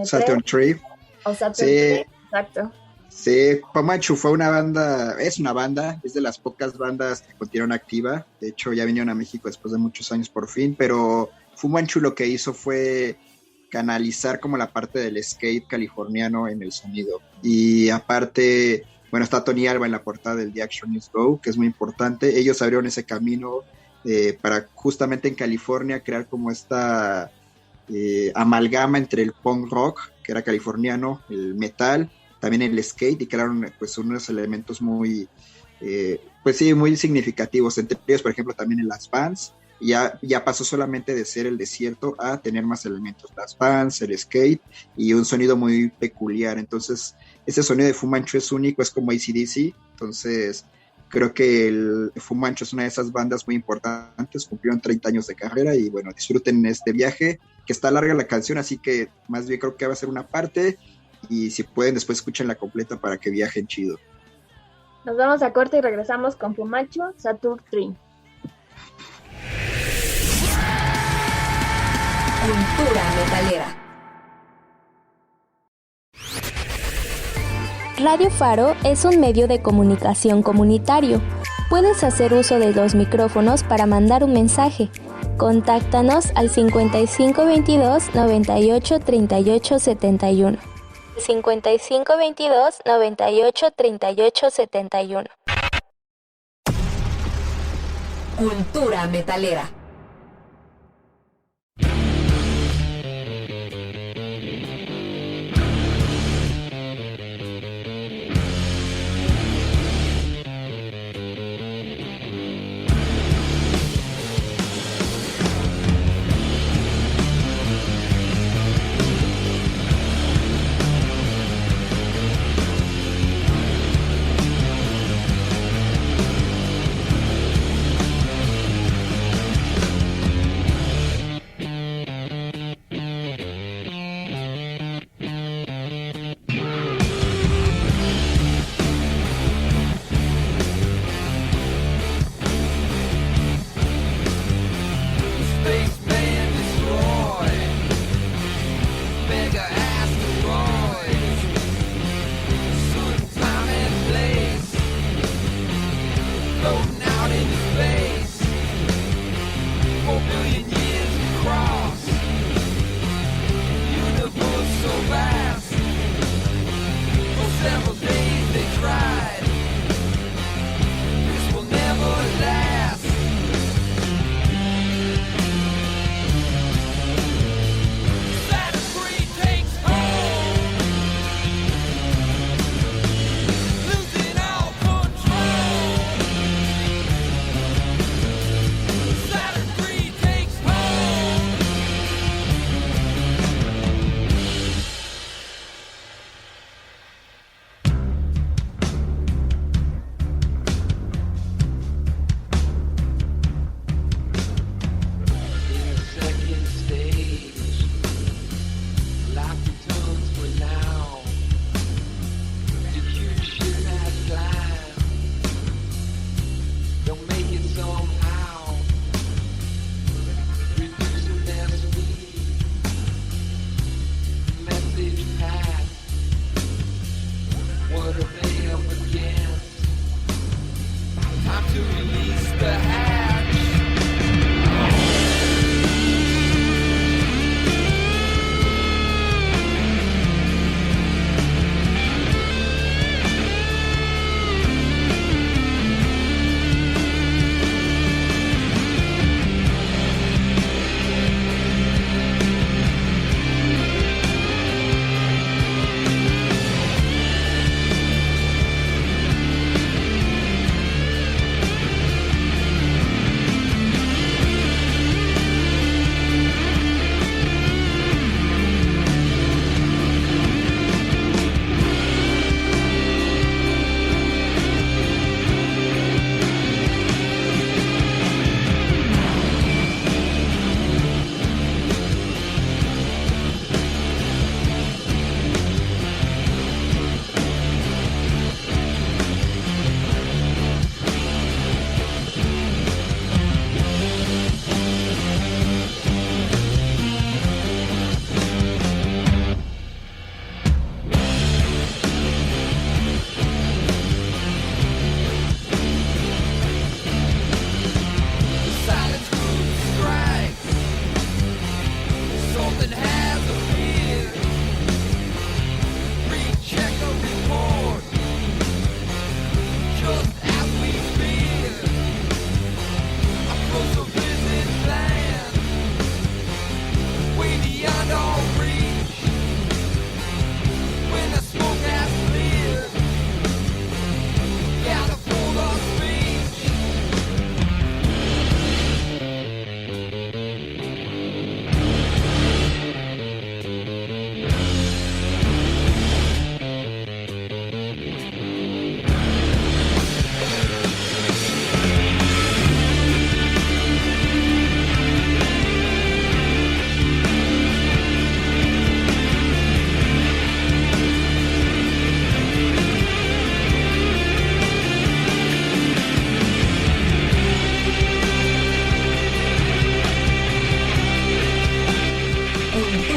Saturn Tree. O Saturn sí. Tree, exacto. Sí, Fu Manchu fue una banda, es de las pocas bandas que continuaron activa, de hecho ya vinieron a México después de muchos años por fin, pero Fu Manchu lo que hizo fue canalizar como la parte del skate californiano en el sonido. Y aparte, bueno, está Tony Alva en la portada del The Action Is Go, que es muy importante. Ellos abrieron ese camino para justamente en California crear como esta amalgama entre el punk rock, que era californiano, el metal, también el skate, y crearon pues unos elementos muy, pues sí, muy significativos. Entre ellos, por ejemplo, también en las bands, ya pasó solamente de ser el desierto a tener más elementos, las bands, el skate y un sonido muy peculiar. Entonces ese sonido de Fu Manchu es único, es como AC/DC. Entonces creo que el Fu Manchu es una de esas bandas muy importantes, cumplieron 30 años de carrera y bueno, disfruten este viaje, que está larga la canción, así que más bien creo que va a ser una parte y si pueden después escuchen la completa para que viajen chido. Nos vamos a corte y regresamos con Fu Manchu, Saturn Tree. Cultura metalera. Radio Faro es un medio de comunicación comunitario. Puedes hacer uso de los micrófonos para mandar un mensaje. Contáctanos al 5522 98 38 71. 5522 98 38 71. Cultura metalera.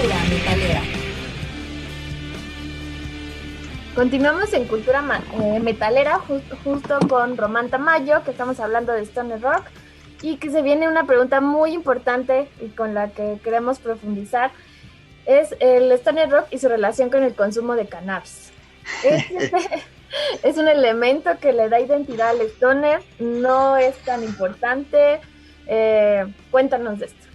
Cultura metalera. Continuamos en Cultura Metalera justo con Román Tamayo, que estamos hablando de Stoner Rock, y que se viene una pregunta muy importante y con la que queremos profundizar, es el Stoner Rock y su relación con el consumo de cannabis. Es un elemento que le da identidad al Stoner, no es tan importante. Cuéntanos de esto.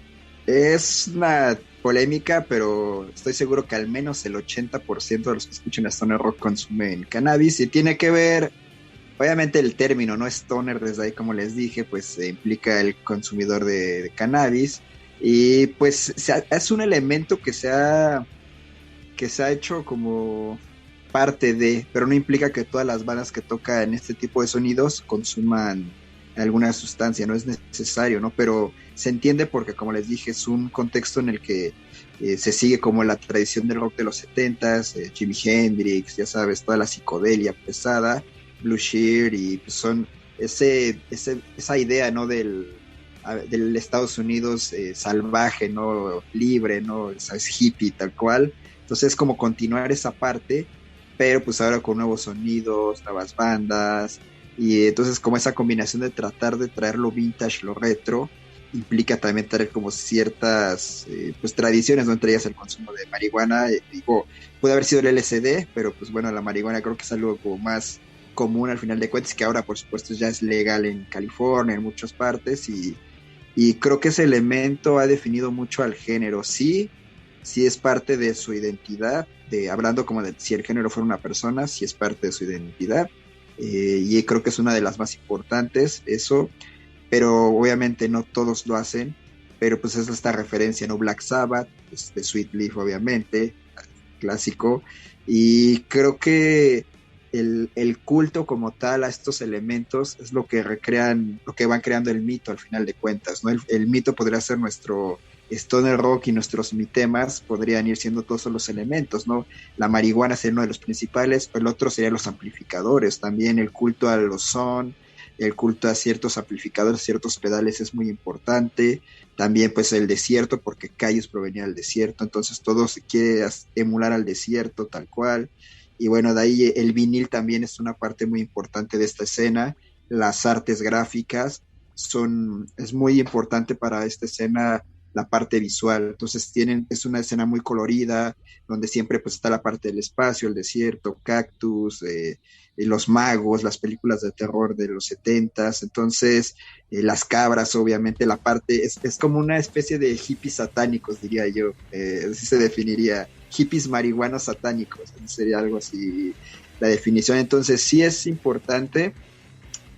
Es una polémica, pero estoy seguro que al menos el 80% de los que escuchan Stoner Rock consumen cannabis, y tiene que ver, obviamente el término, ¿no? Stoner, desde ahí como les dije, pues implica el consumidor de cannabis, y pues es un elemento que se ha hecho como parte de, pero no implica que todas las bandas que tocan este tipo de sonidos consuman alguna sustancia, no es necesario, ¿no? Pero se entiende porque, como les dije, es un contexto en el que se sigue como la tradición del rock de los 70s, Jimi Hendrix, ya sabes, toda la psicodelia pesada, Blue Shear, y pues son esa idea, ¿no? Del Estados Unidos salvaje, ¿no? Libre, ¿no? ¿Sabes? Hippie, tal cual. Entonces es como continuar esa parte, pero pues ahora con nuevos sonidos, nuevas bandas. Y entonces como esa combinación de tratar de traer lo vintage, lo retro, implica también traer como ciertas pues tradiciones, ¿no? Entre ellas el consumo de marihuana. Digo, puede haber sido el LSD, pero pues bueno, la marihuana creo que es algo como más común al final de cuentas, que ahora por supuesto ya es legal en California, en muchas partes, y creo que ese elemento ha definido mucho al género. Sí es parte de su identidad, hablando como de si el género fuera una persona, sí es parte de su identidad. Y creo que es una de las más importantes eso, pero obviamente no todos lo hacen, pero pues es esta referencia, ¿no? Black Sabbath, pues, de Sweet Leaf obviamente, clásico, y creo que el culto como tal a estos elementos es lo que recrean, lo que van creando el mito al final de cuentas, ¿no? El mito podría ser nuestro Stoner Rock, y nuestros mitemas podrían ir siendo todos los elementos, ¿no? La marihuana sería uno de los principales, el otro serían los amplificadores, también el culto a los son, el culto a ciertos amplificadores, ciertos pedales es muy importante, también pues el desierto, porque Kyuss provenía del desierto, entonces todo se quiere emular al desierto tal cual, y bueno, de ahí el vinil también es una parte muy importante de esta escena, las artes gráficas es muy importante para esta escena, la parte visual, entonces es una escena muy colorida, donde siempre pues está la parte del espacio, el desierto, cactus, los magos, las películas de terror de los 70s, entonces las cabras, obviamente la parte, es como una especie de hippies satánicos, diría yo, así se definiría, hippies marihuanos satánicos, sería algo así la definición. Entonces sí es importante,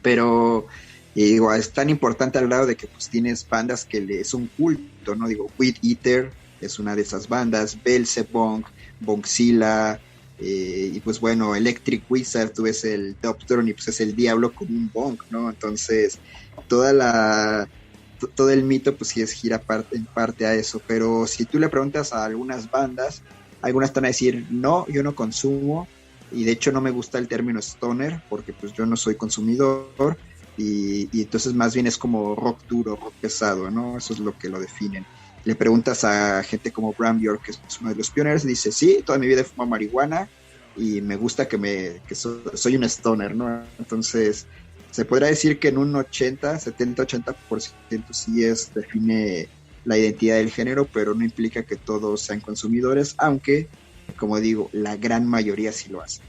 pero digo, es tan importante al grado de que pues tienes bandas que es un culto, ¿no? Digo, Weed Eater es una de esas bandas, Beelzebub, Bongzilla, y pues bueno, Electric Wizard, tú ves el Doctor y pues es el diablo con un bong, ¿no? Entonces todo el mito pues sí gira en parte a eso, pero si tú le preguntas a algunas bandas, algunas te van a decir, no, yo no consumo, y de hecho no me gusta el término stoner, porque pues yo no soy consumidor, y entonces más bien es como rock duro, rock pesado, ¿no? Eso es lo que lo definen. Le preguntas a gente como Bram Bjork, que es uno de los pioneros, y dice, sí, toda mi vida he fumado marihuana, y me gusta que soy un stoner, ¿no? Entonces, se podría decir que en un 70-80% sí define la identidad del género, pero no implica que todos sean consumidores, aunque, como digo, la gran mayoría sí lo hace.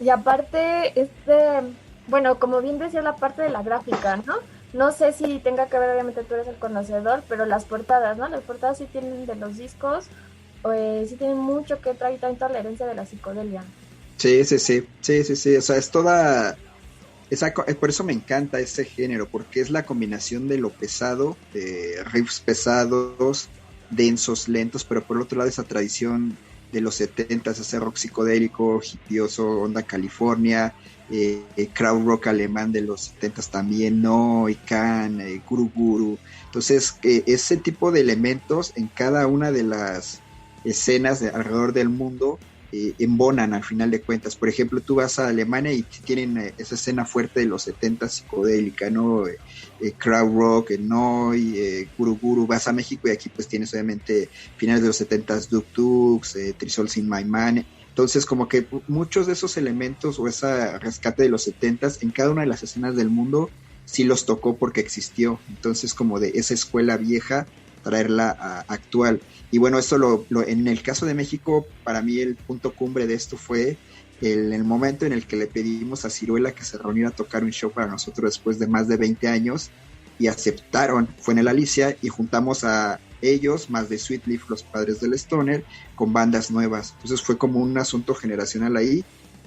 Y aparte, bueno, como bien decía, la parte de la gráfica, ¿no? No sé si tenga que ver, obviamente tú eres el conocedor, pero las portadas, ¿no? Las portadas sí tienen de los discos, sí tienen mucho que traer también toda la herencia de la psicodelia. Sí, o sea, es toda... por eso me encanta ese género, porque es la combinación de lo pesado, de riffs pesados, densos, lentos, pero por el otro lado esa tradición de los 70s, ese rock psicodélico, hippioso, onda California, crowd rock alemán de los 70s también, no, Ican, Guru Guru. Entonces, ese tipo de elementos en cada una de las escenas alrededor del mundo embonan al final de cuentas. Por ejemplo, tú vas a Alemania y tienen esa escena fuerte de los 70 psicodélica, ¿no? Crowd rock, Noi, Guru Guru. Vas a México y aquí pues tienes obviamente finales de los 70 Duk Duks, Three Souls in My Man. Entonces como que muchos de esos elementos o ese rescate de los 70 en cada una de las escenas del mundo sí los tocó porque existió. Entonces como de esa escuela vieja traerla a actual. Y bueno, esto en el caso de México, para mí el punto cumbre de esto fue el momento en el que le pedimos a Ciruela que se reuniera a tocar un show para nosotros después de más de 20 años y aceptaron. Fue en el Alicia y juntamos a ellos, más de Sweet Leaf, los padres del Stoner, con bandas nuevas. Entonces fue como un asunto generacional ahí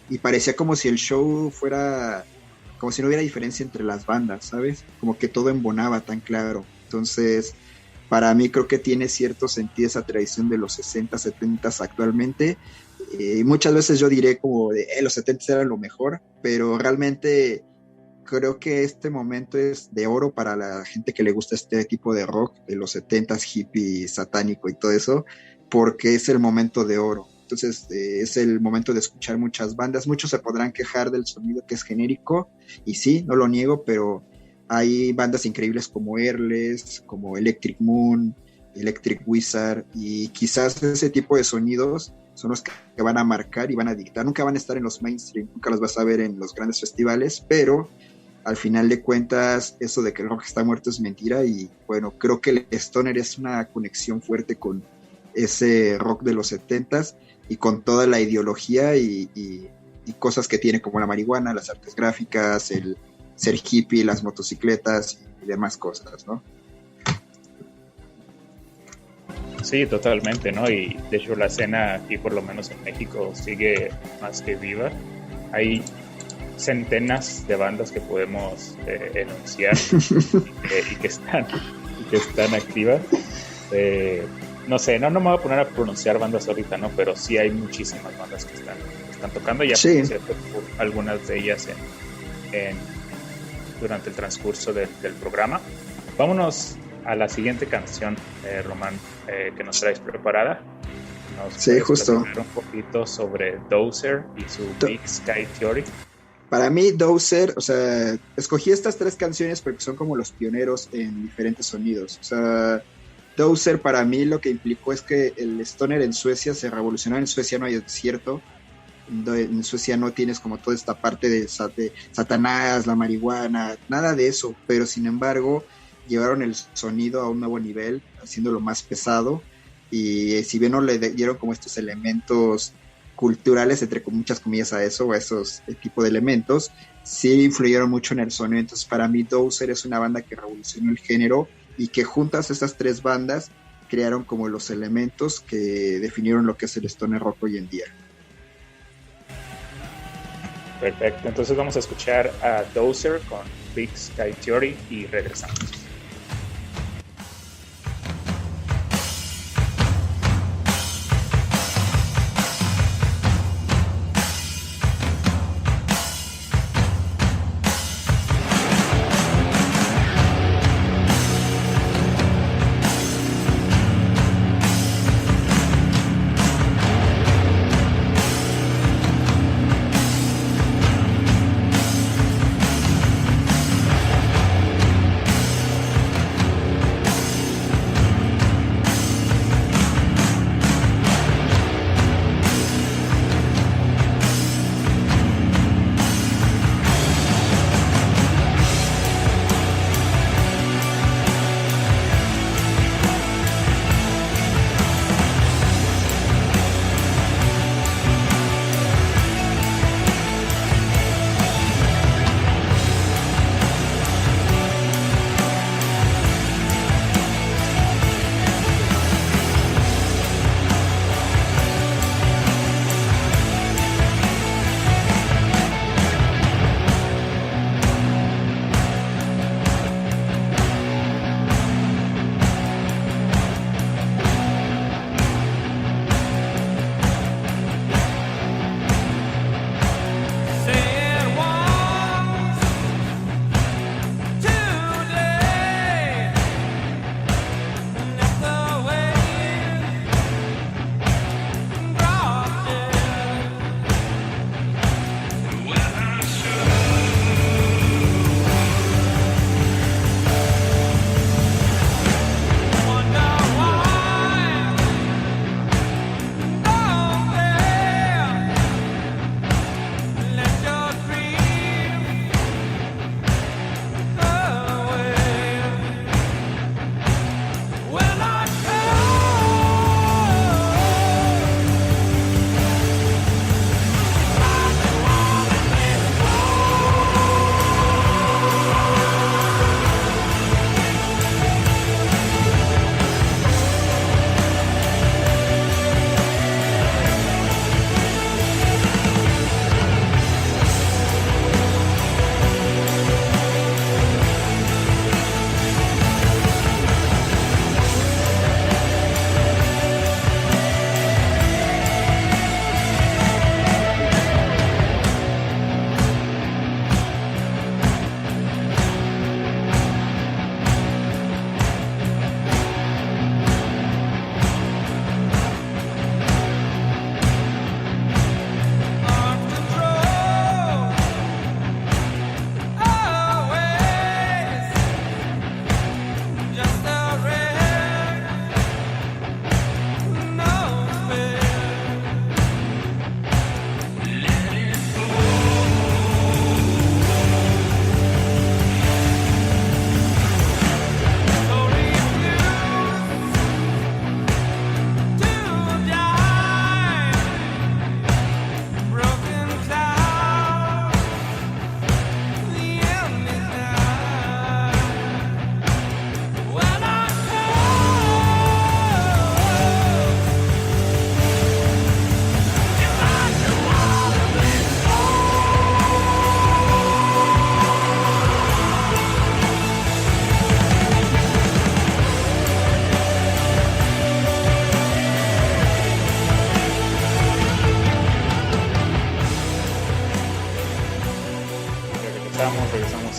y parecía como si el show fuera, como si no hubiera diferencia entre las bandas, ¿sabes? Como que todo embonaba tan claro. Entonces, para mí creo que tiene cierto sentido esa tradición de los 60, 70 actualmente. Muchas veces yo diré como de los 70 eran lo mejor, pero realmente creo que este momento es de oro para la gente que le gusta este tipo de rock, de los 70 hippie, satánico y todo eso, porque es el momento de oro. Entonces es el momento de escuchar muchas bandas. Muchos se podrán quejar del sonido que es genérico, y sí, no lo niego, pero hay bandas increíbles como Airless, como Electric Moon, Electric Wizard, y quizás ese tipo de sonidos son los que van a marcar y van a dictar. Nunca van a estar en los mainstream, nunca los vas a ver en los grandes festivales, pero al final de cuentas eso de que el rock está muerto es mentira. Y bueno, creo que el Stoner es una conexión fuerte con ese rock de los 70s y con toda la ideología y cosas que tiene, como la marihuana, las artes gráficas, el ser hippie, las motocicletas y demás cosas, ¿no? Sí, totalmente, ¿no? Y de hecho la escena aquí, por lo menos en México, sigue más que viva. Hay centenas de bandas que podemos enunciar y que están activas. No sé, no me voy a poner a pronunciar bandas ahorita, ¿no? Pero sí hay muchísimas bandas que están tocando. Ya sí. Algunas de ellas durante el transcurso del programa. Vámonos a la siguiente canción, Román, que nos traes preparada. Sí, justo. Un poquito sobre Dozer y su Big Sky Theory. Para mí, Dozer, o sea, escogí estas 3 canciones porque son como los pioneros en diferentes sonidos. O sea, Dozer para mí lo que implicó es que el Stoner en Suecia se revolucionó. En Suecia no hay desierto. En Suecia no tienes como toda esta parte de Satanás, la marihuana, nada de eso, pero sin embargo llevaron el sonido a un nuevo nivel, haciéndolo más pesado, y si bien no le dieron como estos elementos culturales, entre muchas comillas, a esos tipos de elementos, sí influyeron mucho en el sonido. Entonces para mí Dozer es una banda que revolucionó el género y que juntas estas 3 bandas crearon como los elementos que definieron lo que es el stoner rock hoy en día. Perfecto, entonces vamos a escuchar a Dozer con Big Sky Theory y regresamos.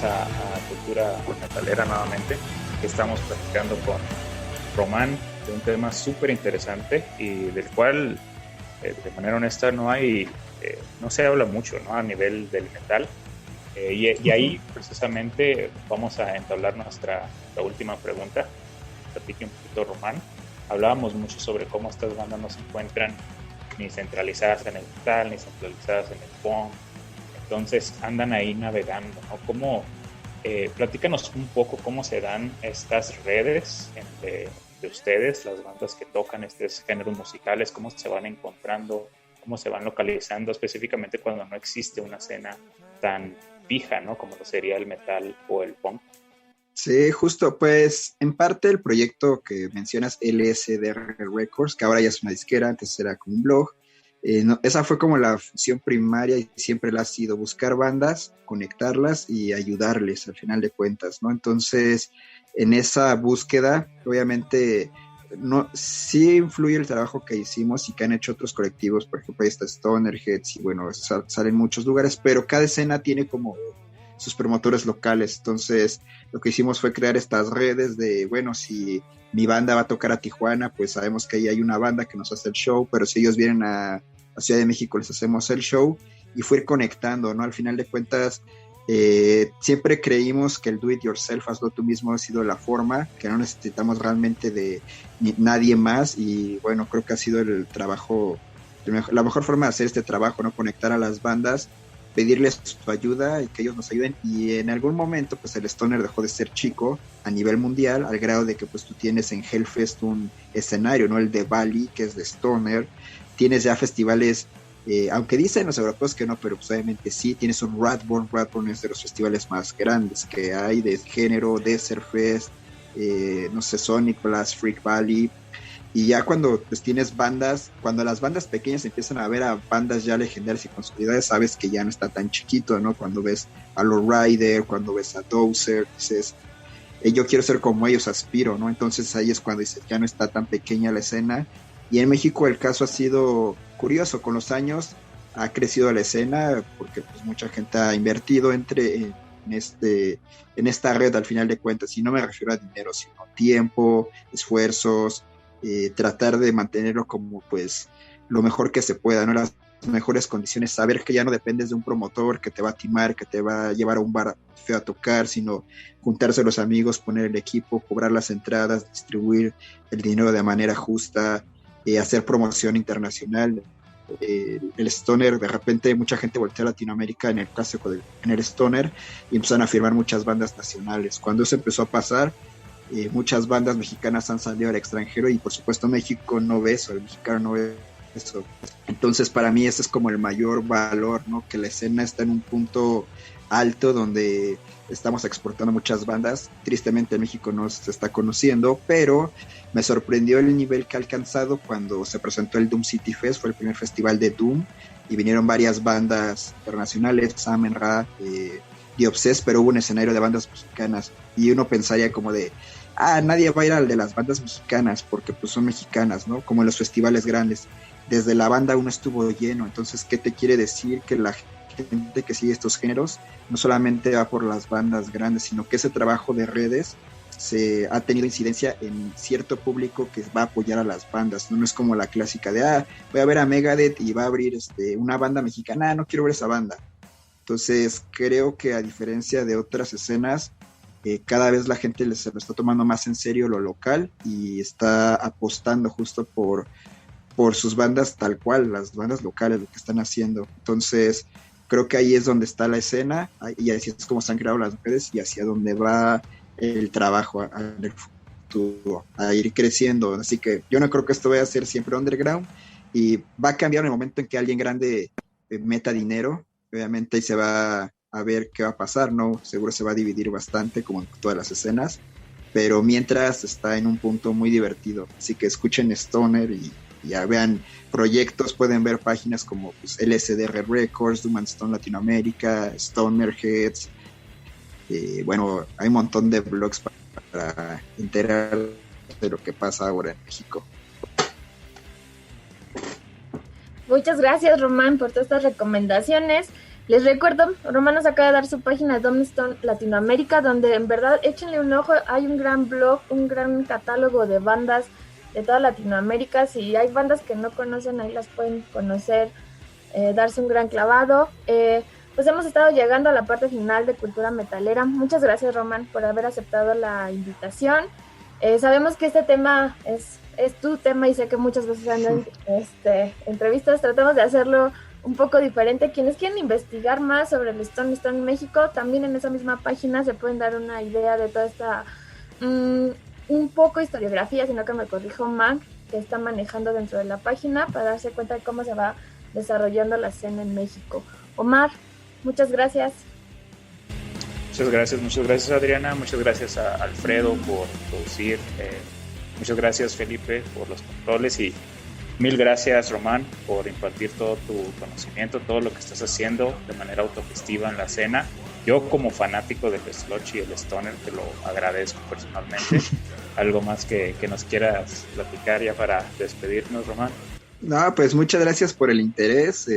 bienvenidos a Cultura Metalera nuevamente. Estamos platicando con Román de un tema súper interesante y del cual, de manera honesta, no se habla mucho, ¿no? A nivel del metal. Y ahí precisamente vamos a entablar la última pregunta. Platique un poquito, Román. Hablábamos mucho sobre cómo estas bandas no se encuentran ni centralizadas en el metal, ni centralizadas en el punk. Entonces andan ahí navegando, ¿no? Platícanos un poco cómo se dan estas redes de ustedes, las bandas que tocan estos géneros musicales, cómo se van encontrando, cómo se van localizando, específicamente cuando no existe una escena tan fija, ¿no? Como lo sería el metal o el punk. Sí, justo, pues en parte el proyecto que mencionas, LSDR Records, que ahora ya es una disquera, antes era como un blog, esa fue como la función primaria y siempre la ha sido buscar bandas, conectarlas y ayudarles al final de cuentas, ¿no? Entonces, en esa búsqueda, obviamente, sí influye el trabajo que hicimos y que han hecho otros colectivos, por ejemplo, ahí está Stonerheads y bueno, salen muchos lugares, pero cada escena tiene como sus promotores locales. Entonces lo que hicimos fue crear estas redes de, bueno, si mi banda va a tocar a Tijuana, pues sabemos que ahí hay una banda que nos hace el show, pero si ellos vienen a Ciudad de México les hacemos el show, y fue ir conectando, ¿no? Al final de cuentas, siempre creímos que el do it yourself, hazlo tú mismo, ha sido la forma, que no necesitamos realmente de nadie más, y bueno, creo que ha sido el trabajo, la mejor forma de hacer este trabajo, ¿no? Conectar a las bandas, pedirles su ayuda y que ellos nos ayuden. Y en algún momento pues el Stoner dejó de ser chico a nivel mundial, al grado de que pues tú tienes en Hellfest un escenario, ¿no? El de Bali, que es de Stoner, tienes ya festivales, aunque dicen los europeos que no, pero pues obviamente sí, tienes un Radborn es de los festivales más grandes que hay de género, Desert Fest, no sé, Sonic Blast, Freak Valley. Y ya cuando pues tienes bandas, cuando las bandas pequeñas empiezan a ver a bandas ya legendarias y consolidadas, sabes que ya no está tan chiquito, ¿no? Cuando ves a Lowrider, cuando ves a Dozer, dices, yo quiero ser como ellos, aspiro, ¿no? Entonces ahí es cuando dices, ya no está tan pequeña la escena. Y en México el caso ha sido curioso, con los años ha crecido la escena, porque pues mucha gente ha invertido en esta red al final de cuentas, y no me refiero a dinero, sino tiempo, esfuerzos, tratar de mantenerlo como pues lo mejor que se pueda, ¿no? Las mejores condiciones, saber que ya no dependes de un promotor que te va a timar, que te va a llevar a un bar feo a tocar, sino juntarse los amigos, poner el equipo, cobrar las entradas, distribuir el dinero de manera justa, hacer promoción internacional. El Stoner, de repente mucha gente voltea a Latinoamérica, en el caso en el Stoner, y empezaron a firmar muchas bandas nacionales. Cuando eso empezó a pasar, muchas bandas mexicanas han salido al extranjero, y por supuesto México no ve eso, el mexicano no ve eso. Entonces para mí ese es como el mayor valor, ¿no? Que la escena está en un punto alto donde estamos exportando muchas bandas. Tristemente México no se está conociendo, pero me sorprendió el nivel que ha alcanzado cuando se presentó el Doom City Fest. Fue el primer festival de Doom y vinieron varias bandas internacionales, Samen Ra, The Obsessed, pero hubo un escenario de bandas mexicanas y uno pensaría como de, nadie va a ir al de las bandas mexicanas porque pues son mexicanas, ¿no? Como en los festivales grandes. Desde la banda uno estuvo lleno. Entonces, ¿qué te quiere decir? Que la gente que sigue estos géneros no solamente va por las bandas grandes, sino que ese trabajo de redes se ha tenido incidencia en cierto público que va a apoyar a las bandas. No es como la clásica de, voy a ver a Megadeth y va a abrir una banda mexicana, no quiero ver esa banda. Entonces, creo que a diferencia de otras escenas, cada vez la gente se lo está tomando más en serio lo local y está apostando justo por sus bandas tal cual, las bandas locales, lo que están haciendo. Entonces, creo que ahí es donde está la escena, y así es como se han creado las redes y hacia donde va el trabajo en el futuro, a ir creciendo. Así que yo no creo que esto vaya a ser siempre underground, y va a cambiar en el momento en que alguien grande meta dinero. Obviamente ahí se va a ver qué va a pasar, ¿no? Seguro se va a dividir bastante, como en todas las escenas, pero mientras está en un punto muy divertido. Así que escuchen Stoner y ya vean proyectos, pueden ver páginas como pues, LSDR Records, Doom and Stone Latinoamérica, Stonerheads. Bueno, hay un montón de blogs para enterar de lo que pasa ahora en México. Muchas gracias, Román, por todas estas recomendaciones. Les recuerdo, Román nos acaba de dar su página de Domstone Latinoamérica, donde en verdad échenle un ojo, hay un gran blog, un gran catálogo de bandas de toda Latinoamérica. Si hay bandas que no conocen, ahí las pueden conocer, darse un gran clavado. Pues hemos estado llegando a la parte final de Cultura Metalera. Muchas gracias, Román, por haber aceptado la invitación. Sabemos que este tema es tu tema y sé que muchas veces andan entrevistas, tratamos de hacerlo un poco diferente. Quienes quieren investigar más sobre el Stone México, también en esa misma página se pueden dar una idea de toda esta un poco historiografía, sino que me corrijo, Mac, que está manejando dentro de la página para darse cuenta de cómo se va desarrollando la escena en México. Omar, muchas gracias. Muchas gracias Adriana, muchas gracias a Alfredo por producir, muchas gracias Felipe por los controles y mil gracias Román por impartir todo tu conocimiento, todo lo que estás haciendo de manera autogestiva en la escena. Yo como fanático del sludge y el stoner te lo agradezco personalmente. ¿Algo más que nos quieras platicar ya para despedirnos, Román? No, pues muchas gracias por el interés.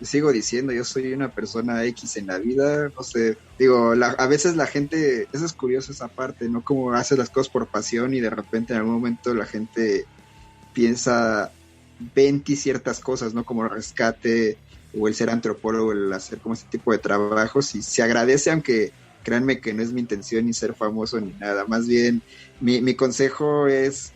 Sigo diciendo, yo soy una persona X en la vida, no sé, digo, a veces la gente, eso es curioso esa parte, ¿no? Como haces las cosas por pasión y de repente en algún momento la gente piensa, venti ciertas cosas, ¿no? Como el rescate o el ser antropólogo, el hacer como ese tipo de trabajos, y se agradece, aunque créanme que no es mi intención ni ser famoso ni nada, más bien mi consejo es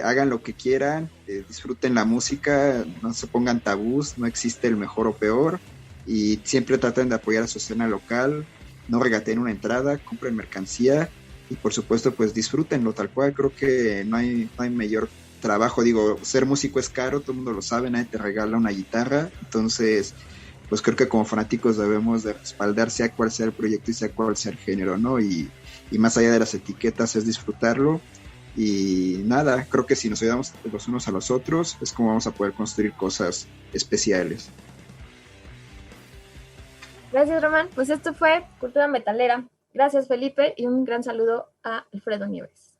hagan lo que quieran, disfruten la música, no se pongan tabús, no existe el mejor o peor, y siempre traten de apoyar a su escena local, no regateen una entrada, compren mercancía y por supuesto pues disfrútenlo tal cual. Creo que no hay mayor trabajo, digo, ser músico es caro, todo el mundo lo sabe, nadie te regala una guitarra, entonces pues creo que como fanáticos debemos de respaldar sea cual sea el proyecto y sea cual sea el género, ¿no? Y más allá de las etiquetas es disfrutarlo. Y nada, creo que si nos ayudamos los unos a los otros es como vamos a poder construir cosas especiales. Gracias, Román. Pues esto fue Cultura Metalera. Gracias, Felipe, y un gran saludo a Alfredo Nieves.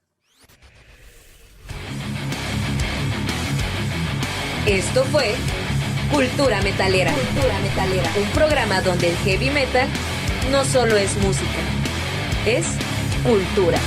Esto fue Cultura Metalera. Un programa donde el heavy metal no solo es música, es cultura.